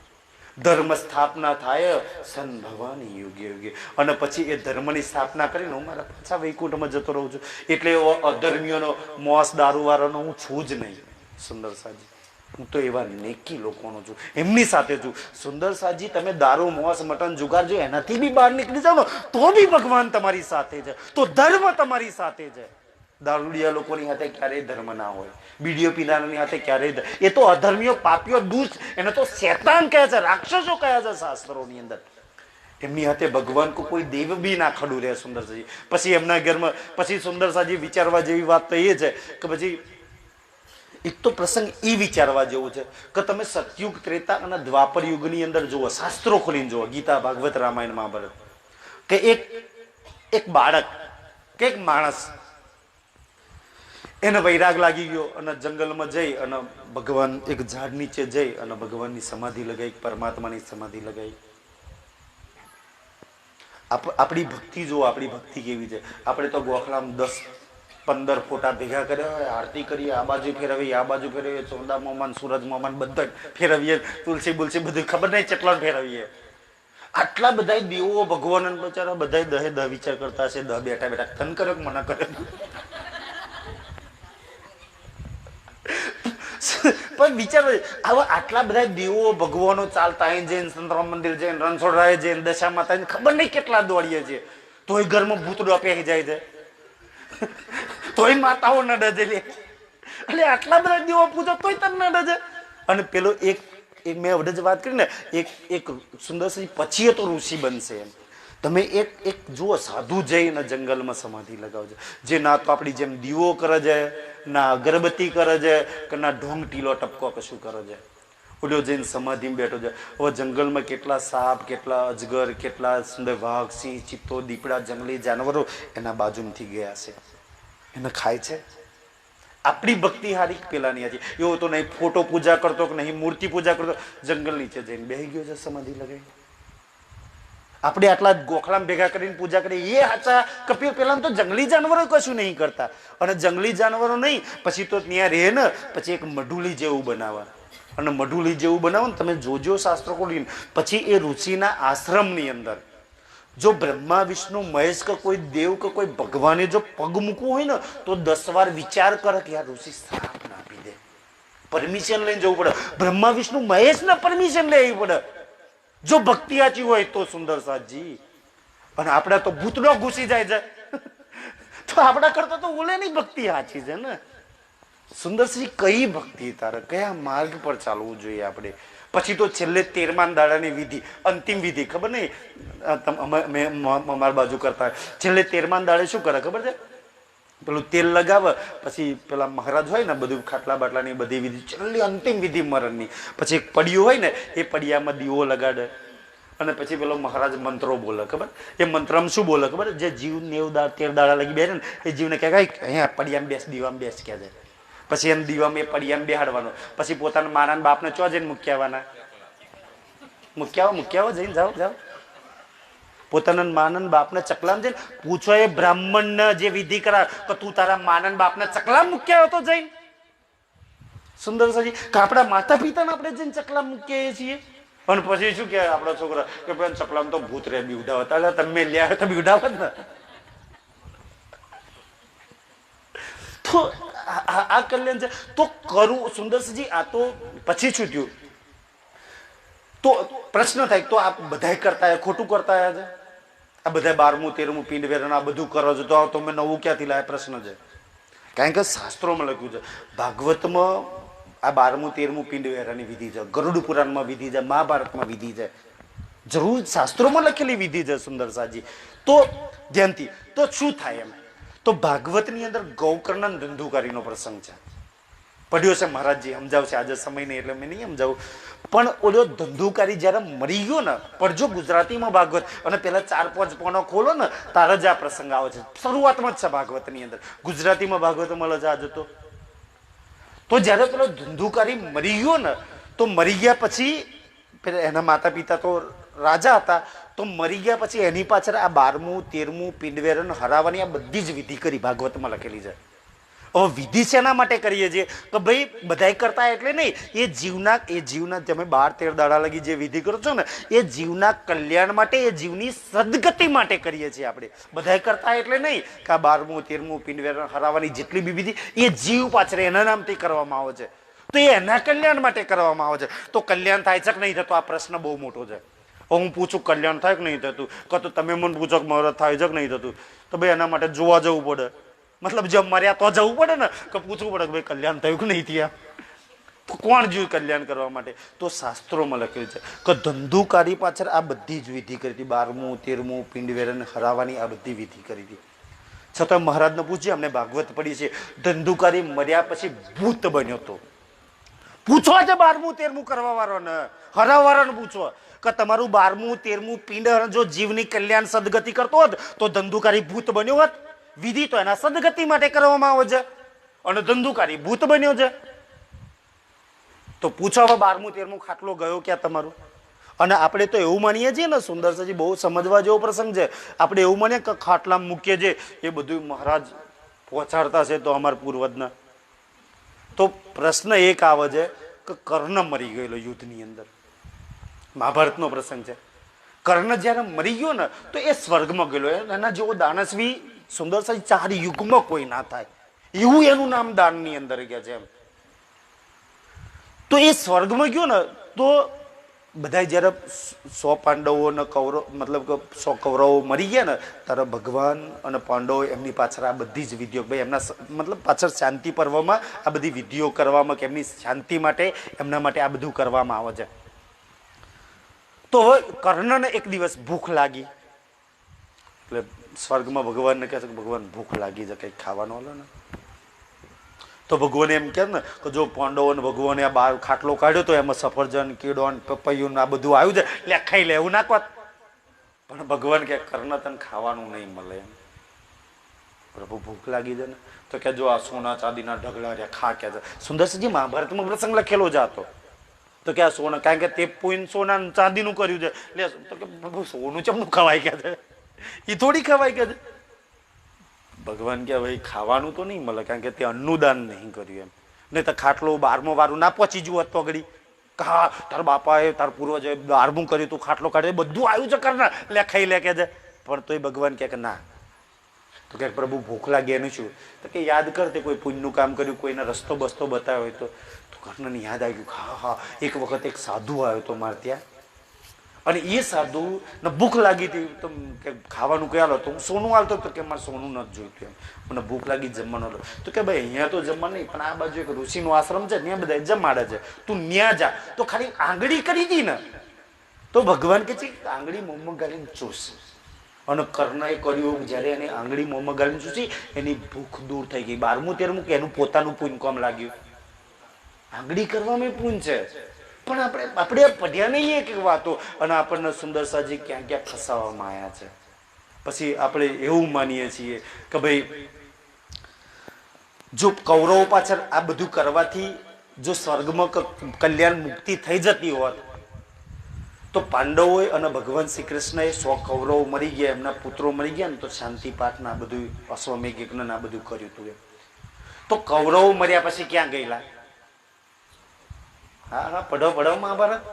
ધર્મ સ્થાપના થાય સન ભવાની યુગે યુગે, અને પછી એ ધર્મની સ્થાપના કરીને હું મારા પાછા વૈકુંઠમાં જતો રહું છું. એટલે એવો અધર્મીઓનો, મોસ દારૂવાળાનો હું છું જ નહીં. સુંદર સાજી, હું તો એવા નેકી લોકોનો છું, એમની સાથે છું. સુંદર સાજી, તમે દારૂ, મોસ, મટન, જુગાર જો એનાથી બી બહાર નીકળી જાઓ ને તો બી ભગવાન તમારી સાથે છે, તો ધર્મ તમારી સાથે છે. દારૂડિયા લોકોની હાથે ક્યારેય ધર્મ ના હોય, બીડીઓ પીનારની હાથે ક્યારેય, એ તો અધર્મીઓ, પાપીઓ, દુષ્ટ, એને તો શેતાન કહે છે, રાક્ષસો કહે છે શાસ્ત્રોની અંદર. એમની હાથે ભગવાન કોઈ દેવ બી ના ખડું રહે. સુંદરસાજી પછી એમના ઘરમાં પછી સુંદરસાજી વિચારવા જેવી વાત તો એ છે કે પછી એક તો પ્રસંગ એ વિચારવા જેવું છે કે તમે સતયુગ, ત્રેતા અને દ્વાપર યુગની અંદર જુઓ, શાસ્ત્રો ખોલીને જુઓ, ગીતા, ભાગવત, રામાયણ, મહાભારત, કે એક બાળક કે એક માણસ એને વૈરાગ લાગી ગયો અને જંગલમાં જઈ અને ભગવાન એક ઝાડ નીચે જઈ અને ભગવાનની સમાધિ લગાવી, પરમાત્માની સમાધિ લગાવી. આપણી ભક્તિ જુઓ, આપણી ભક્તિ કેવી છે. આપણે તો ગોખલામાં 10-15 ફોટા ભેગા કર્યા હોય, આરતી કરીએ, આ બાજુ ફેરવીએ, આ બાજુ ફેરવીએ, ચોંદા મોમાન, સૂરજ મોમાન બધા ફેરવીએ, તુલસી બુલસી બધું ખબર નહીં કેટલા ફેરવીએ. આટલા બધા દેવો ભગવાન બચારા બધા દહે વિચાર કરતા હશે, બેઠા બેઠા તન કર્યો કે મના કર્યો. પણ વિચાર, આવા આટલા બધા દેવો ભગવાનો ચાલતા, અહીં જઈને સંતરામ મંદિર જઈને, રણછોડરાય જઈને, દશા માતા ખબર નહીં કેટલા દોડીએ છે, તોય ઘરમાં ભૂતડો પહેરી જાય છે, તોય માતાઓ ન ડજે લે. એટલે આટલા બધા દેવો પૂજો તોય તને ન ડજે. અને પેલો એક મેં વડે જ વાત કરી ને, એક સુંદરસિંહ પછી તો ઋષિ બનશે એમ. તમે એક જુઓ, સાધુ જઈને જંગલમાં સમાધિ લગાવજો, જે ના તો આપણી જેમ દીવો કરે છે, ના અગરબત્તી કરે છે, કે ના ઢોંગ ટીલો ટપકો કશું કરે છે. ઓલો જઈને સમાધિમાં બેઠો છે. હવે જંગલમાં કેટલા સાપ, કેટલા અજગર, કેટલા સુંદર વાઘ, સિંહ, ચિત્તો, દીપડા, જંગલી જાનવરો એના બાજુમાંથી ગયા છે, એને ખાય છે. આપણી ભક્તિ હારી પેલાની હતી. એવો તો નહીં ફોટો પૂજા કરતો કે નહીં મૂર્તિ પૂજા કરતો, જંગલ નીચે જઈને બેસી ગયો છે સમાધિ લગાવી. આપણે આટલા ગોખલામ ભેગા કરીને પૂજા કરીએ એ સાચા કપિલ. પેલા તો જંગલી જાનવરો કશું નહીં કરતા, અને જંગલી જાનવરો નહીં પછી તો ત્યાં રહે ને, પછી એક મઢુલી જેવું બનાવવા, અને મઢુલી જેવું બનાવો ને તમે જોજો શાસ્ત્રો ખોલીને, પછી એ ઋષિના આશ્રમની અંદર જો બ્રહ્મા, વિષ્ણુ, મહેશ કે કોઈ દેવ કે કોઈ ભગવાને જો પગ મૂકવું હોય ને તો 10 વાર વિચાર કરે કે આ ઋષિ શ્રાપ ના આપી દે, પરમિશન લઈને જવું પડે. બ્રહ્મા, વિષ્ણુ, મહેશ ને પરમિશન લેવી પડે જો ભક્તિ સાચી હોય તો. સુંદર સાજી, અને આપડા તો ભૂતડો ઘૂસી જાય છે તો આપડા કરતા તો ઓલે ની ભક્તિ સાચી છે ને. સુંદરસિંહ, કઈ ભક્તિ તારે, કયા માર્ગ પર ચાલવું જોઈએ આપણે? પછી તો છેલ્લે 13મા દાડાની વિધિ, અંતિમ વિધિ ખબર નહીં, અમારી બાજુ કરતા છેલ્લે 13મા દાડે શું કરે ખબર છે? પેલું તેલ લગાવે, પછી પેલા મહારાજ હોય ને બધું ખાટલા બાટલાની બધી વિધિ, છેલ્લી અંતિમ વિધિ મરણની. પછી એક પડિયું હોય ને એ પડિયામાં દીવો લગાડે, અને પછી પેલો મહારાજ મંત્રો બોલે. ખબર એ મંત્રમાં શું બોલે ખબર? જે જીવ 13 દાડા લગી બેસે ને એ જીવને કહે અહીંયા પડિયામાં બેસ, દીવામાં બેસ કહે છે. પછી એમ દીવામાં એ પડિયામાં બેહાડવાનો, પછી પોતાના મારા બાપને ચો જઈને મૂક્યાવાના, મૂક્યાવો જઈને જાઓ પોતાના માનન બાપને ચકલામ જઈને પૂછો એ બ્રાહ્મણને જે વિધિ કરા કે તું તારા માનન બાપને ચકલામ મૂક્યા હતો જઈને સુંદર સાજી કે આપણા માતા પિતાને આપણે જઈને ચકલામ મૂકીએ છીએ અને પછી શું કે આપણા છોકરા કે પેલા ચકલામ તો ભૂત રે બીવડાવતા એટલે તમે લ્યા તો બીવડાવત ને તો આ કલ્યાણ છે તો કરું સુંદરજી આ તો પછી છૂટ્યું તો પ્રશ્ન થાય તો આ બધા કરતા ખોટું કરતા છે આ બધા 12મું 13મું પિંડ વેરણ આ બધું કરો છો તો તમે નવું ક્યાંથી લાય પ્રશ્ન છે કારણ કે શાસ્ત્રોમાં લખ્યું છે ભાગવતમાં આ 12મું 13મું પિંડ વેરાની વિધિ છે ગરુડ પુરાણમાં વિધિ છે મહાભારતમાં વિધિ છે જરૂર શાસ્ત્રોમાં લખેલી વિધિ છે સુંદર સાજી તો ધ્યાનથી તો શું થાય એમ તો ભાગવતની અંદર ગૌકર્ણ ધંધુકારીનો પ્રસંગ છે પડ્યો છે મહારાજજી સમજાવશે આજે સમય નહીં એટલે મેં નહીં સમજાવું પણ ઓલો ધંધુકારી જ્યારે મરી ગયો ને પડજો ગુજરાતીમાં ભાગવત અને પેલા 4-5 પોનો ખોલો ને તારે જ આ પ્રસંગ આવે છે શરૂઆતમાં જ છે ભાગવતની અંદર ગુજરાતીમાં ભાગવત મળે છે આજે તો જ્યારે પેલો ધંધુકારી મરી ગયો ને તો મરી ગયા પછી પેલા એના માતા પિતા તો રાજા હતા તો મરી ગયા પછી એની પાછળ આ 12મું 13મું પિંડવેરણ હરાવવાની આ બધી જ વિધિ કરી ભાગવતમાં લખેલી છે હવે વિધિ શેના માટે કરીએ છીએ તો ભાઈ બધાય કરતા એટલે નહીં એ જીવના તમે 12-13 દાડા લગી જે વિધિ કરો છો ને એ જીવના કલ્યાણ માટે એ જીવની સદગતિ માટે કરીએ છીએ આપણે બધાય કરતા એટલે નહીં કે આ 12મું 13મું પિંડવેરણ હરાવવાની જેટલી બી વિધિ એ જીવ પાછળ એના નામથી કરવામાં આવે છે તો એ એના કલ્યાણ માટે કરવામાં આવે છે તો કલ્યાણ થાય છે કે નહીં થતું આ પ્રશ્ન બહુ મોટો છે હું પૂછું કલ્યાણ થાય કે નહીં થતું કાં તો તમે મને પૂછો કે મારે થાય છે કે નહીં થતું તો ભાઈ એના માટે જોવા જવું પડે મતલબ જો મર્યા તો જવું પડે ને કે પૂછવું પડે કે ભાઈ કલ્યાણ થયું કે નહીં થયા તો કોણ જોયું કલ્યાણ કરવા માટે તો શાસ્ત્રોમાં લખેલું છે કે ધંધુકારી પાછળ આ બધી જ વિધિ કરી હતી 12મું 13મું પિંડવેરણ હરાવવાની આ બધી વિધિ કરી હતી છતાં મહારાજને પૂછીએ અમને ભાગવત પડી છે ધંધુકારી મર્યા પછી ભૂત બન્યો હતો પૂછો છે 12મું 13મું કરવા વાળો ને હરાવવાળાને પૂછો કે તમારું 12મું 13મું પિંડ જો જીવની કલ્યાણ સદગતિ કરતો હોત તો ધંધુકારી ભૂત બન્યો હોત વિધિ તો એના સદગતિ માટે કરવામાં આવે છે અને ધંધુકારી ભૂત બન્યો છે તો પૂછો હવે 12મું 13મું ખાટલો ગયો ક્યાં તમારું અને આપણે તો એવું માનીએ છીએ ને સુંદરસાજી બહુ સમજવા જેવો પ્રસંગ છે આપણે એવું માનીએ કે ખાટલામાં મૂકીએ છીએ એ બધું મહારાજ પહોંચાડતા છે તો અમારા પૂર્વજના તો પ્રશ્ન એક આવે છે કે કર્ણ મરી ગયેલો યુદ્ધની અંદર મહાભારતનો પ્રસંગ છે કર્ણ જ્યારે મરી ગયો ને તો એ સ્વર્ગમાં ગયેલો એના જેવો દાનસ્વી સુંદરસાજી 4 યુગમાં કોઈ ના થાય એવું એનું નામ દાનની અંદર ગયા છે એમ તો એ સ્વર્ગમાં ગયો ને તો બધા જ્યારે 100 પાંડવો ને કૌરવ મતલબ કે 100 કૌરવો મરી ગયા ને ત્યારે ભગવાન અને પાંડવો એમની પાછળ આ બધી જ વિધિઓ ભાઈ એમના મતલબ પાછળ શાંતિ પર્વમાં આ બધી વિધિઓ કરવામાં કે એમની શાંતિ માટે એમના માટે આ બધું કરવામાં આવે છે તો હવે કર્ણને એક દિવસ ભૂખ લાગી એટલે સ્વર્ગમાં ભગવાનને કહે છે કે ભગવાન ભૂખ લાગી છે કંઈક ખાવાનું હાલો ને તો ભગવાને એમ કહે ને કે જો પાંડવો ને ભગવાને આ 12 ખાટલો કાઢ્યો તો એમાં સફરજન કીડોન પપૈયું આ બધું આવ્યું છે એટલે ખાઈ લે એવું નાખવા પણ ભગવાન કે કર્ણ તને ખાવાનું નહીં મળે એમ પ્રભુ ભૂખ લાગી છે ને તો કે જો આ સોના ચાંદીના ઢગલા રહ્યા ખા કે છે સુંદરસિંહજી મહાભારતમાં પ્રસંગ લખેલો જ હતો તો કે આ સોના કારણ કે તે પૂન સોના ચાંદીનું કર્યું છે એટલે તો કે પ્રભુ સોનું ચમનું ખવાય કે છે એ થોડી ખવાય કે છે ભગવાન કે ભાઈ ખાવાનું તો નહીં મળે કારણ કે તે અન્નદાન નહીં કર્યું એમ નહીં તો ખાટલો 12મું વારું ના પહોંચી જવું તો આગળ હા તારા બાપાએ તાર પૂર્વજોએ 12મું કર્યું તું ખાટલો કાઢે બધું આવ્યું છે કરના લે ખાઈ લે કે છે પણ તોય ભગવાન કે ના તો કે પ્રભુ ભૂખ લાગી એનું શું તો કે યાદ કર તે કોઈ પુણ્યનું કામ કર્યું કોઈને રસ્તો બસ્તો બતાવ્યો હોય તો કર્ણને યાદ આવ્યું હા હા એક વખત એક સાધુ આવ્યો તો મારે ત્યાં અને એ સાધુને ભૂખ લાગી હતી તો કે ખાવાનું કયા લો તો હું સોનું હાલતો તો કે મારે સોનું નથી જોઈતું એમ મને ભૂખ લાગી જમવાનું તો કે ભાઈ અહીંયા તો જમવા નહીં પણ આ બાજુ એક ઋષિનો આશ્રમ છે ત્યાં બધા જમાડે છે તું ન્યા જા તો ખાલી આંગળી કરી દી ને તો ભગવાન કે છે આંગળી મોંમાં ગાલીને ચૂસ અને કર્ણએ કર્યું જ્યારે એને આંગળી મોંમાં ગાલીને ચૂસી એની ભૂખ દૂર થઈ ગઈ 12મું 13મું કે એનું પોતાનું પુણ્ય કામ લાગ્યું આંગળી કરવામાં પુણ્ય છે પણ આપણે પઢ્યા નહીં એક વાતો અને આપણને સુંદરસાજી ક્યાં ક્યાં ફસાવવામાં આવ્યા છે પછી આપણે એવું માનીએ છીએ કે ભાઈ જો કૌરવો પાછળ આ બધું કરવાથી જો સ્વર્ગમાં કલ્યાણ મુક્તિ થઈ જતી હોત તો પાંડવોએ અને ભગવાન શ્રી કૃષ્ણએ 100 કૌરવો મરી ગયા, એમના પુત્રો મરી ગયા ને, તો શાંતિ પાઠ ના બધું અશ્વમેઘ યજ્ઞ ના બધું કર્યું હતું એમ. તો કૌરવો મર્યા પછી ક્યાં ગયેલા? હા, પઢો મહાભારત.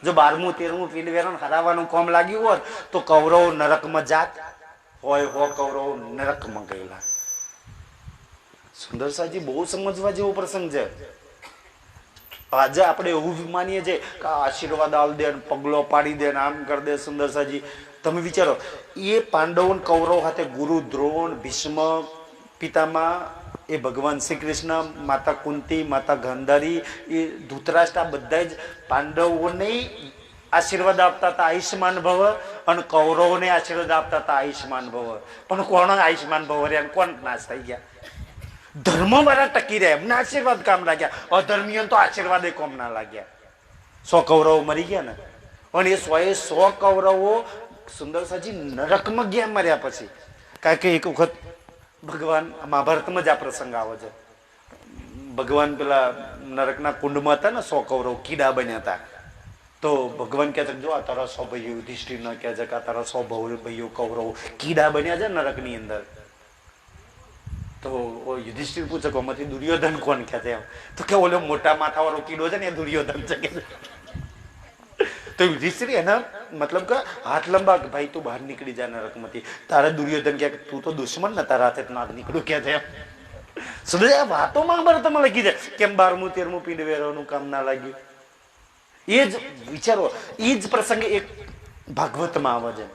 જો 12મું 13મું પીડ વેરણ હરાવવાનું કામ લાગ્યું હોત તો કૌરવો નરકમાં જાત હોય, કૌરવો નરકમાં ગયેલા. સુંદરસાજી બહુ સમજવા જેવો પ્રસંગ છે. આજે આપણે એવું માનીએ છીએ કે આશીર્વાદ આલ દે, પગલો પાડી દે, આમ કરી દે. સુંદરસાજી તમે વિચારો, એ પાંડવો કૌરવ સાથે ગુરુ દ્રોણ, ભીષ્મ પિતામહ, એ ભગવાન શ્રી કૃષ્ણ, માતા કુંતી, માતા ગાંધારી, એ ધૃતરાષ્ટ્ર, આ બધા જ પાંડવોને આશીર્વાદ આપતા હતા આયુષ્માન ભવ, અને કૌરવોને આશીર્વાદ આપતા હતા આયુષ્માન ભવ. પણ કોણ આયુષ્માન ભવ રહ્યા, કોણ નાશ થઈ ગયા? ધર્મ વાળા ટકી રહ્યા, એમને આશીર્વાદ કામ લાગ્યા. અધર્મીઓ તો આશીર્વાદ કામ ના લાગ્યા. 100 કૌરવો મરી ગયા ને, અને એ 100 કૌરવો સુંદરસાજી નરકમાં ગયા મર્યા પછી. કારણ કે એક વખત ભગવાન, મહાભારતમાં જ આ પ્રસંગ આવે છે, ભગવાન પેલા નરકના કુંડમાં હતા ને, 100 કૌરવ કીડા બન્યા હતા. તો ભગવાન કહે છે, જો આ તારા 100 ભાઈઓ, યુધિષ્ઠિર ન કહે છે કે આ તારા 100 ભાઈઓ કૌરવ કીડા બન્યા છે નરકની અંદર. તો યુધિષ્ઠિર પૂછે કે આમાંથી દુર્યોધન કોણ કહે છે એમ? તો કે ઓલો મોટા માથાવાળો કીડો છે ને એ દુર્યોધન છે કે. તો યુધિષ્ઠિર એના મતલબ કે હાથ લંબા કે ભાઈ તું બહાર નીકળી જા નરકમાંથી. તારે દુર્યોધન કે તું તો દુશ્મન ને, તારા હાથે ના નીકળ્યું કે છે એમ. સમજે? આ વાતો મહાભારતમાં લખી છે કેમ 12મું 13મું પીંડ વેરવાનું કામ ના લાગ્યું. એ જ વિચારો, એ જ પ્રસંગે એક ભાગવતમાં આવે છે.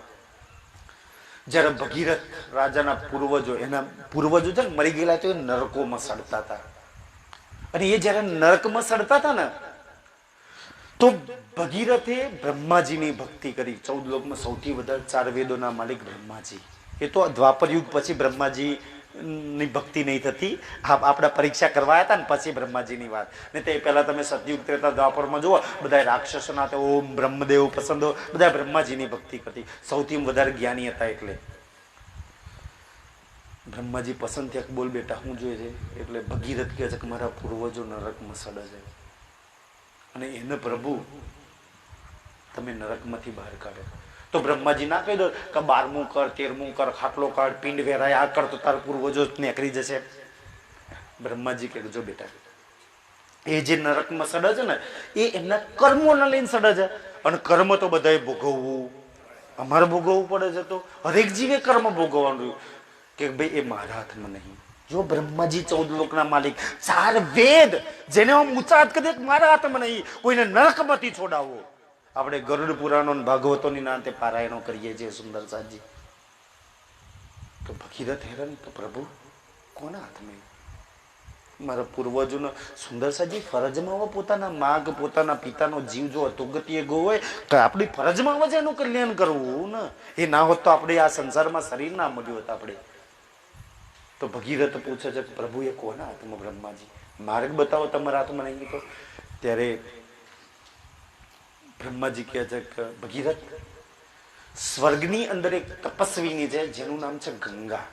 જયારે ભગીરથ રાજાના પૂર્વજો, એના પૂર્વજો છે ને મરી ગયેલા, તો એ નરકોમાં સડતા હતા. અને એ જયારે નરકમાં સડતા હતા ને, તો ભગીરથે બ્રહ્માજીની ભક્તિ કરી. 14 લોકમાં સૌથી વધારે 4 વેદોના માલિક બ્રહ્માજી. એ તો દ્વાપર યુગ પછી બ્રહ્માજી ની ભક્તિ નહીં થતી, આપણા પરીક્ષા કરવાયા હતા ને પછી બ્રહ્માજીની વાત. ને તે પહેલા તમે સતયુગ ત્રેતા દ્વાપરમાં જુઓ, બધા રાક્ષસોના ઓમ બ્રહ્મદેવ પસંદો, બધા બ્રહ્માજીની ભક્તિ કરતી. સૌથી વધારે જ્ઞાની હતા એટલે બ્રહ્માજી પસંદ થયા. બોલ બેટા શું જોઈએ છે? એટલે ભગીરથ કહે છે કે મારા પૂર્વજો નરકમાં સડે છે, અને એને પ્રભુ તમે નરકમાંથી બહાર કાઢો. તો બ્રહ્માજી ના કહી દો કે 12મું કર, 13મું કર, ખાટલો કાઢ, પિંડ વેરાય, આ કર, તો તારા પૂર્વજો નીકળી જશે. બ્રહ્માજી કહે જો બેટા, એ જે નરકમાં સડે છે ને, એ એમના કર્મોને લઈને સડે છે. અને કર્મ તો બધાએ ભોગવવું, અમારે ભોગવવું પડે છે. તો હરેક જીવે કર્મ ભોગવવાનું કે ભાઈ એ મારા હાથમાં નહીં. જો બ્રહ્માજી 14 લોકના માલિક, 4 વેદ જેને હું ઊંચાત કરી મારા હાથમાં નહીં, કોઈને નરકમાંથી છોડાવવો. આપણે ગરુડ પુરાણો ભાગવતોની નાતે પારાયણો કરીએ છીએ સુંદરસાજી. તો ભગીરથ હેરાન, તો પ્રભુ કોના હાથમાં? મારા પૂર્વજોનો. સુંદરસાજી ફરજમાં પોતાના માગ, પોતાના પિતાનો જીવ જો અધોગતિએ ગયો હોય તો આપણી ફરજમાં આવે છે એનું કલ્યાણ કરવું ને. એ ના હોત તો આપણે આ સંસારમાં શરીર ના મળ્યું હોત આપણે. તો ભગીરથ પૂછે છે પ્રભુ એ કોના હાથમાં? બ્રહ્માજી માર્ગ બતાવો, તમારા હાથમાં નહીં. તો ત્યારે બ્રહ્માજી કહે છે કે ભગીરથ, સ્વર્ગની અંદર એક તપસ્વીની છે જેનું નામ છે ગંગા.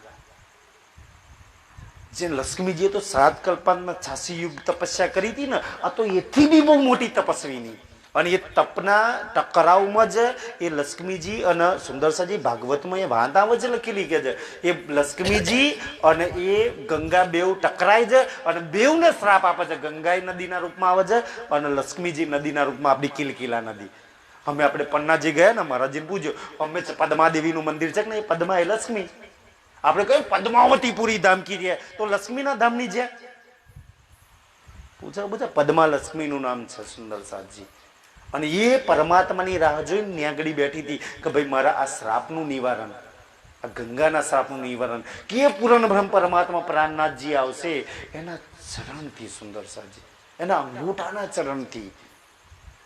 જે લક્ષ્મીજીએ તો 7 કલ્પાંતમાં 86 યુગ તપસ્યા કરી હતી ને, આ તો એથી બી બહુ મોટી તપસ્વીની. અને એ તપના ટકરાવમાં જ એ લક્ષ્મીજી અને સુંદરસાજી ભાગવતમાં એ વાત આવે છે લખેલી કે છે એ લક્ષ્મીજી અને એ ગંગા બેવ ટકરાય છે અને બેવને શ્રાપ આપે છે. ગંગા નદીના રૂપમાં આવે છે અને લક્ષ્મીજી નદીના રૂપમાં આપણી કિલકિલા નદી. અમે આપણે પન્નાજી ગયા ને, મહારાજીને પૂછ્યો, અમે પદ્માદેવીનું મંદિર છે કે ને, એ પદ્મા એ લક્ષ્મી. આપણે કહ્યું પદ્માવતીપુરી ધામ કીધે, તો લક્ષ્મીના ધામની છે. પૂછા પદ્મા લક્ષ્મીનું નામ છે સુંદરસાજી. અને એ પરમાત્માની રાહ જોઈને ન્યાગડી બેઠી હતી કે ભાઈ મારા આ શ્રાપનું નિવારણ, આ ગંગાના શ્રાપનું નિવારણ કે પૂર્ણ બ્રહ્મ પરમાત્મા પ્રાણનાથજી આવશે એના ચરણથી. સુંદરસાજી એના અંગૂઠાના ચરણથી.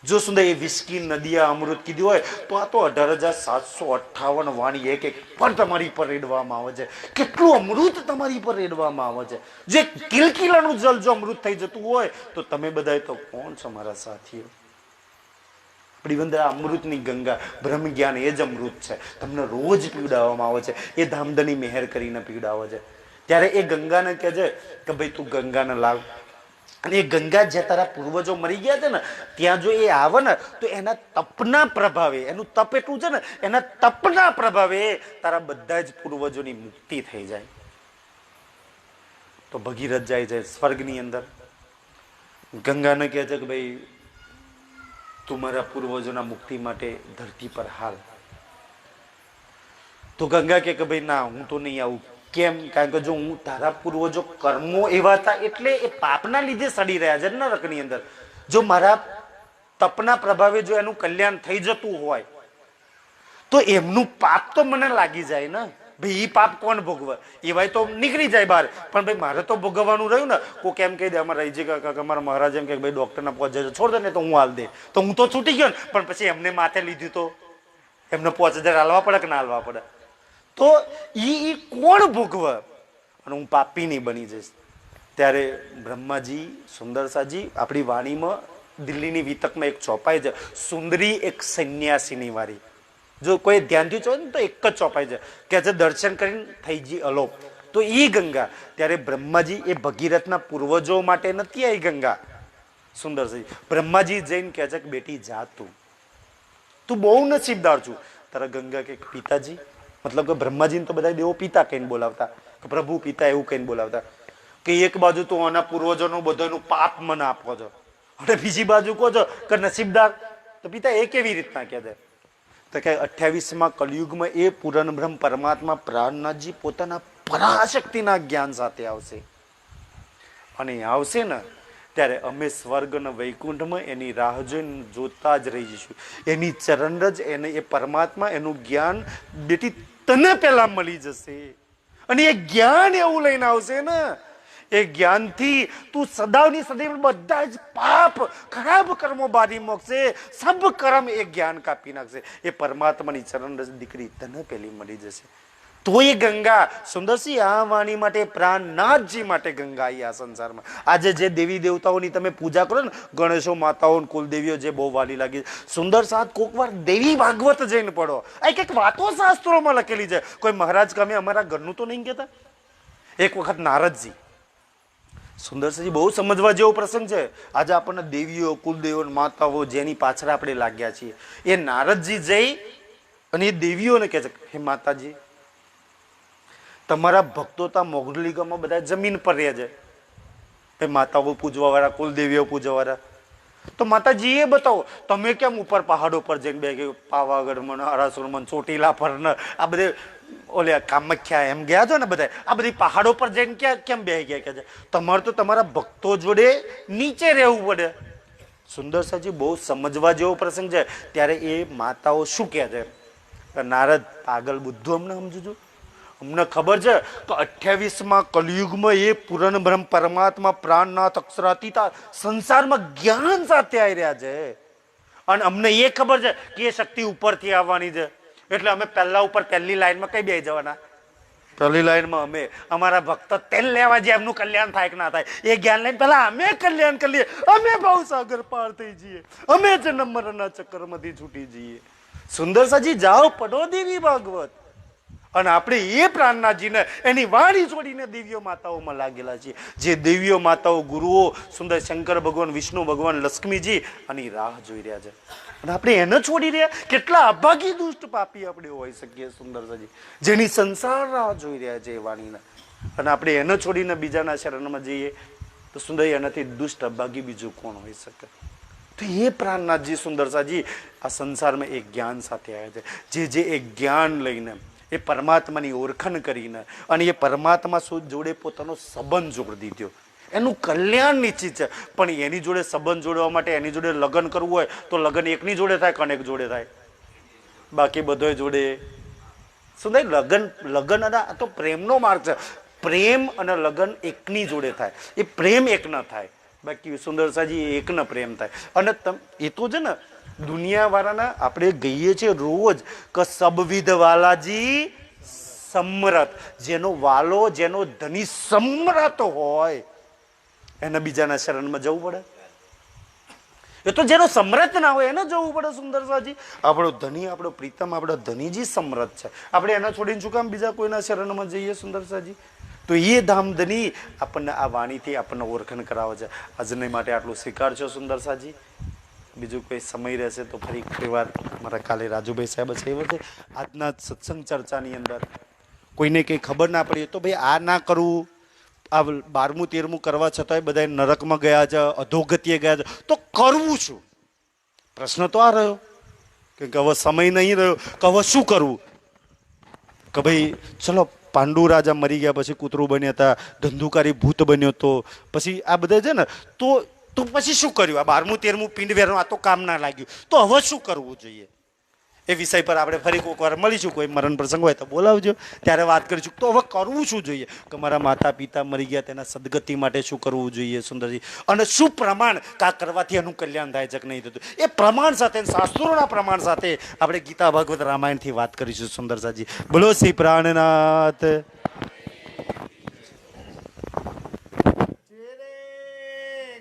જો સુંદર એ વિસ્કી નદીયા અમૃત કીધું હોય તો આ તો 18,758 વાણી એક એક પર તમારી પર રેડવામાં આવે છે. કેટલું અમૃત તમારી પર રેડવામાં આવે છે. જે કિલકિલાનું જલ જો અમૃત થઈ જતું હોય તો તમે બધા તો કોણ છો મારા સાથીઓ? આપણી અંદર અમૃતની ગંગા, બ્રહ્મ જ્ઞાન એ જ અમૃત છે. તમને રોજ પીવડાવવામાં આવે છે. એ ધામધની મહેર કરીને પીવડાવે છે. ત્યારે એ ગંગાને કહે છે કે ભાઈ તું ગંગાને લાવ. અને એ ગંગા જે તારા પૂર્વજો મરી ગયા છે ને ત્યાં જો એ આવે ને તો એના તપના પ્રભાવે, એનું તપ એટલું છે ને, એના તપના પ્રભાવે તારા બધા જ પૂર્વજોની મુક્તિ થઈ જાય. તો ભગીરથ જાય છે સ્વર્ગની અંદર. ગંગાને કહે છે કે ભાઈ તું મારા પૂર્વજોના મુક્તિ માટે ધરતી પર હાલ. તો ગંગા કહે કે ભાઈ ના, હું તો નહીં આવું. કેમ? કારણ કે જો હું તારા પૂર્વજો કર્મો એવા હતા એટલે એ પાપના લીધે સડી રહ્યા છે નરકની અંદર. જો મારા તપના પ્રભાવે જો એનું કલ્યાણ થઈ જતું હોય તો એમનું પાપ તો મને લાગી જાય ને. ભાઈ એ પાપ કોણ ભોગવે? એવાય તો નીકળી જાય બહાર, પણ ભાઈ મારે તો ભોગવવાનું રહ્યું ને. કોઈ કેમ કહી દે અમારા રહી છે અમારા મહારાજ એમ કે ભાઈ ડોક્ટરના પહોંચે છોડ દે ને તો હું હાલ દે, તો હું તો છૂટી ગયો ને. પણ પછી એમને માથે લીધું તો એમને 5000 હાલવા પડે કે ના હાલવા પડે? તો ઈ કોણ ભોગવે? અને હું પાપી નહીં બની જઈશ. ત્યારે બ્રહ્માજી સુંદરસાજી આપણી વાણીમાં દિલ્હીની વિતકમાં એક ચોપાઈ છે, સુંદરી એક સંન્યાસીની વારી. જો કોઈ ધ્યાનથી જોવે ને તો એક જ ચોપાઈ છે કે જે દર્શન કરીને થઈ ગઈ અલોપ. તો એ ગંગા ત્યારે બ્રહ્માજી એ ભગીરથના પૂર્વજો માટે નથી આવી ગંગા. સુંદરસાજી બ્રહ્માજી જઈને કહે છે કે બેટી જા, તું બહુ નસીબદાર છું. તારા ગંગા કે પિતાજી, મતલબ કે બ્રહ્માજીને તો બધા દેવો પિતા કહીને બોલાવતા, કે પ્રભુ પિતા એવું કહીને બોલાવતા, કે એક બાજુ તો આના પૂર્વજોનું બધાનું પાપ મને આપો છો અને બીજી બાજુ કહો છો કે નસીબદાર. તો પિતા એ કેવી રીતના કહે છે? તો કે 28માં કલયુગમાં એ પૂરણ બ્રહ્મ પરમાત્મા પ્રાણનાથજી પોતાના પરાશક્તિના જ્ઞાન સાથે આવશે. અને આવશે ને ત્યારે અમે સ્વર્ગ અને વૈકુંઠમાં એની રાહ જોઈને જોતા જ રહી જઈશું. એની ચરણ જ એને એ પરમાત્મા એનું જ્ઞાન બેટી તને પહેલા મળી જશે. અને એ જ્ઞાન એવું લઈને આવશે ને, એ જ્ઞાનથી તું સદાવની સદૈવ બધા જ પાપ ખરાબ કર્મો બારી મૂકશે. સબ કર્મ એ જ્ઞાન કાપી નાખશે. એ પરમાત્માની ચરણ રજ દીકરી તને પહેલી મળી જશે. તો એ ગંગા સુંદરસિંહ આ વાણી માટે પ્રાણનાથજી માટે ગંગા આવી આ સંસારમાં. આજે જે દેવી દેવતાઓની તમે પૂજા કરો ને, ગણેશો માતાઓ કુલદેવીઓ જે બહુ વાલી લાગી, સુંદર સાથ કોક વાર દેવી ભાગવત જઈને પડો. આ કંઈક વાતો શાસ્ત્રોમાં લખેલી છે. કોઈ મહારાજ કમે અમારા ઘરનું તો નહીં કહેતા. એક વખત નારદજી, સુંદરસિંહજી બહુ સમજવા જેવો પ્રસંગ છે. આજે આપણને દેવીઓ કુલદેવીઓ માતાઓ જેની પાછળ આપણે લાગ્યા છીએ, એ નારદજી જઈ અને એ દેવીઓને કહે છે, હે માતાજી, તમારા ભક્તો તા મોગલીગામાં બધા જમીન પર રહે છે, એ માતાઓ પૂજવા વાળા કુલદેવીઓ પૂજવા વાળા. તો માતાજી એ બતાવો, તમે કેમ ઉપર પહાડો પર જઈને બે પાવાગઢમાં આરાસુરમાં ચોટીલા પર ને આ બધે ઓલે કામખ્યા એમ ગયા છો ને બધા, આ બધી પહાડો પર જઈને ક્યાં કેમ બે ગયા કે છે? તમારે તો તમારા ભક્તો જોડે નીચે રહેવું પડે. સુંદરસાજી બહુ સમજવા જેવો પ્રસંગ છે. ત્યારે એ માતાઓ શું કહે છે? નારદ પાગલ બુદ્ધુ, અમને સમજુ, અમને ખબર છે કે 28માં કલયુગમાં એ પૂરણ બ્રહ્મ પરમાત્મા પ્રાણનાથ અક્ષરાતીતા સંસારમાં જ્ઞાન સાથે આવી રહ્યા છે. અને અમને એ ખબર છે કે એ શક્તિ ઉપરથી આવવાની છે. એટલે અમે પહેલા ઉપર પહેલી લાઈનમાં કઈ બેસી જવાના? પહેલી લાઈનમાં અમે અમારા ભક્ત તેલ લેવા જે એમનું કલ્યાણ થાય કે ના થાય એ જ્ઞાન લઈને પહેલા અમે કલ્યાણ કરી લઈએ. અમે ભવસાગર પાર થઈ જઈએ, અમે જન્મ મરણના ચક્કરમાંથી છૂટી જઈએ. સુંદરસાજી જાઓ પડો દેવી ભાગવત. અને આપણે એ પ્રાણનાથજીને એની વાણી છોડીને દેવીઓ માતાઓમાં લાગેલા છીએ. જે દેવીઓ માતાઓ ગુરુઓ સુંદર શંકર ભગવાન, વિષ્ણુ ભગવાન, લક્ષ્મીજી આની રાહ જોઈ રહ્યા છે. અને આપણે એને છોડી રહ્યા. કેટલા અભાગી દુષ્ટ પાપી આપણે હોઈ શકીએ સુંદરસાજી, જેની સંસાર રાહ જોઈ રહ્યા છે એ વાણીના. અને આપણે એને છોડીને બીજાના શરણમાં જઈએ તો સુંદર એનાથી દુષ્ટ અભાગી બીજું કોણ હોઈ શકે? તો એ પ્રાણનાથજી સુંદરસાજી આ સંસારમાં એક જ્ઞાન સાથે આવ્યા છે. જે એક જ્ઞાન લઈને એ પરમાત્માની ઓળખાણ કરીને અને એ પરમાત્મા જોડે પોતાનો સંબંધ જોડી દીધો. એનું કલ્યાણ નિશ્ચિત છે. પણ એની જોડે સંબંધ જોડવા માટે એની જોડે લગ્ન કરવું હોય તો લગ્ન એકની જોડે થાય કે અનેક જોડે થાય? બાકી બધો જોડે શું થાય? લગ્ન અને આ તો પ્રેમનો માર્ગ છે. પ્રેમ અને લગ્ન એકની જોડે થાય. એ પ્રેમ એક ન થાય. બાકી સુંદરસાજી એકનો પ્રેમ થાય. અને એ તો છે ને દુનિયા વાળાના આપણે ગઈએ છીએ રોજ કે સબવિધ વાલાજી સમરથ, જેનો વાલો જેનો ધની સમરથ હોય એને બીજાના શરણમાં જવું પડે? એ તો જેનો સમરથ ના હોય એને જવું પડે. સુંદરસાજી આપણો ધની, આપણો પ્રીતમ, આપણો ધનીજી સમરથ છે. આપણે એના છોડીને શું કામ બીજા કોઈના શરણમાં જઈએ? સુંદરસાજી તો એ ધામધની આપણને આ વાણીથી આપણને ઓળખાણ કરાવે છે. આજને માટે આટલું સ્વીકારશો સુંદરસાજી. બીજું કોઈ સમય રહેશે તો ફરી વાર મારા કાલે રાજુભાઈ સાહેબ છે એ વખતે આજના સત્સંગ ચર્ચાની અંદર કોઈને કંઈ ખબર ના પડી તો ભાઈ આ ના કરવું, આ 12મું 13મું કરવા છતાંય બધા નરકમાં ગયા છે, અધોગતિએ ગયા છે, તો કરવું શું? પ્રશ્ન તો આ રહ્યો કે હવે સમય નહીં રહ્યો કે હવે શું કરવું. કે ભાઈ ચલો પાંડુ રાજા મરી ગયા પછી કૂતરું બન્યા હતા, ધંધુકારી ભૂત બન્યો તો, પછી આ બધા છે ને તો પછી શું કર્યું? આ 12મું 13મું પિંડ વેરનું આ તો કામ ના લાગ્યું, તો હવે શું કરવું જોઈએ? એ વિષય પર આપણે ફરી કોઈક વાર મળીશું. કોઈ મરણ પ્રસંગ હોય તો બોલાવજો, ત્યારે વાત કરીશું. તો હવે કરવું શું જોઈએ? કે મારા માતા પિતા મરી ગયા તેના સદગતિ માટે શું કરવું જોઈએ સુંદરજી? અને શું પ્રમાણ કા કરવાથી એનું કલ્યાણ થાય છે કે નહીં થતું, એ પ્રમાણ સાથે શાસ્ત્રોના પ્રમાણ સાથે આપણે ગીતા ભાગવત રામાયણથી વાત કરીશું સુંદરસાજી. બોલો શ્રી પ્રાણનાથ. ચેરે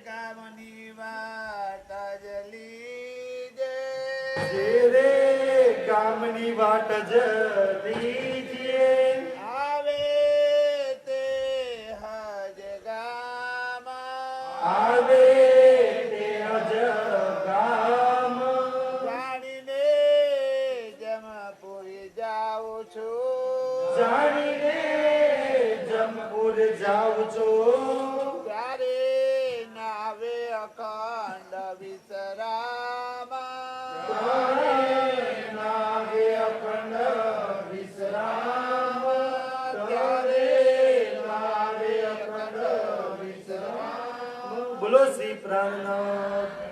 ગામની વાત જલી દે. ગામની વાટ જ દીજીએ, આવે તે હજ ગામાં. આવે તે અજ ગામ. જાણીને જમપુરી જાઉં છું. જાણીને જમપુર જાઉં છું. ત્યારે નાવે અખંડ વિશ્રામા. બોલો શ્રી પ્રાણનાથ.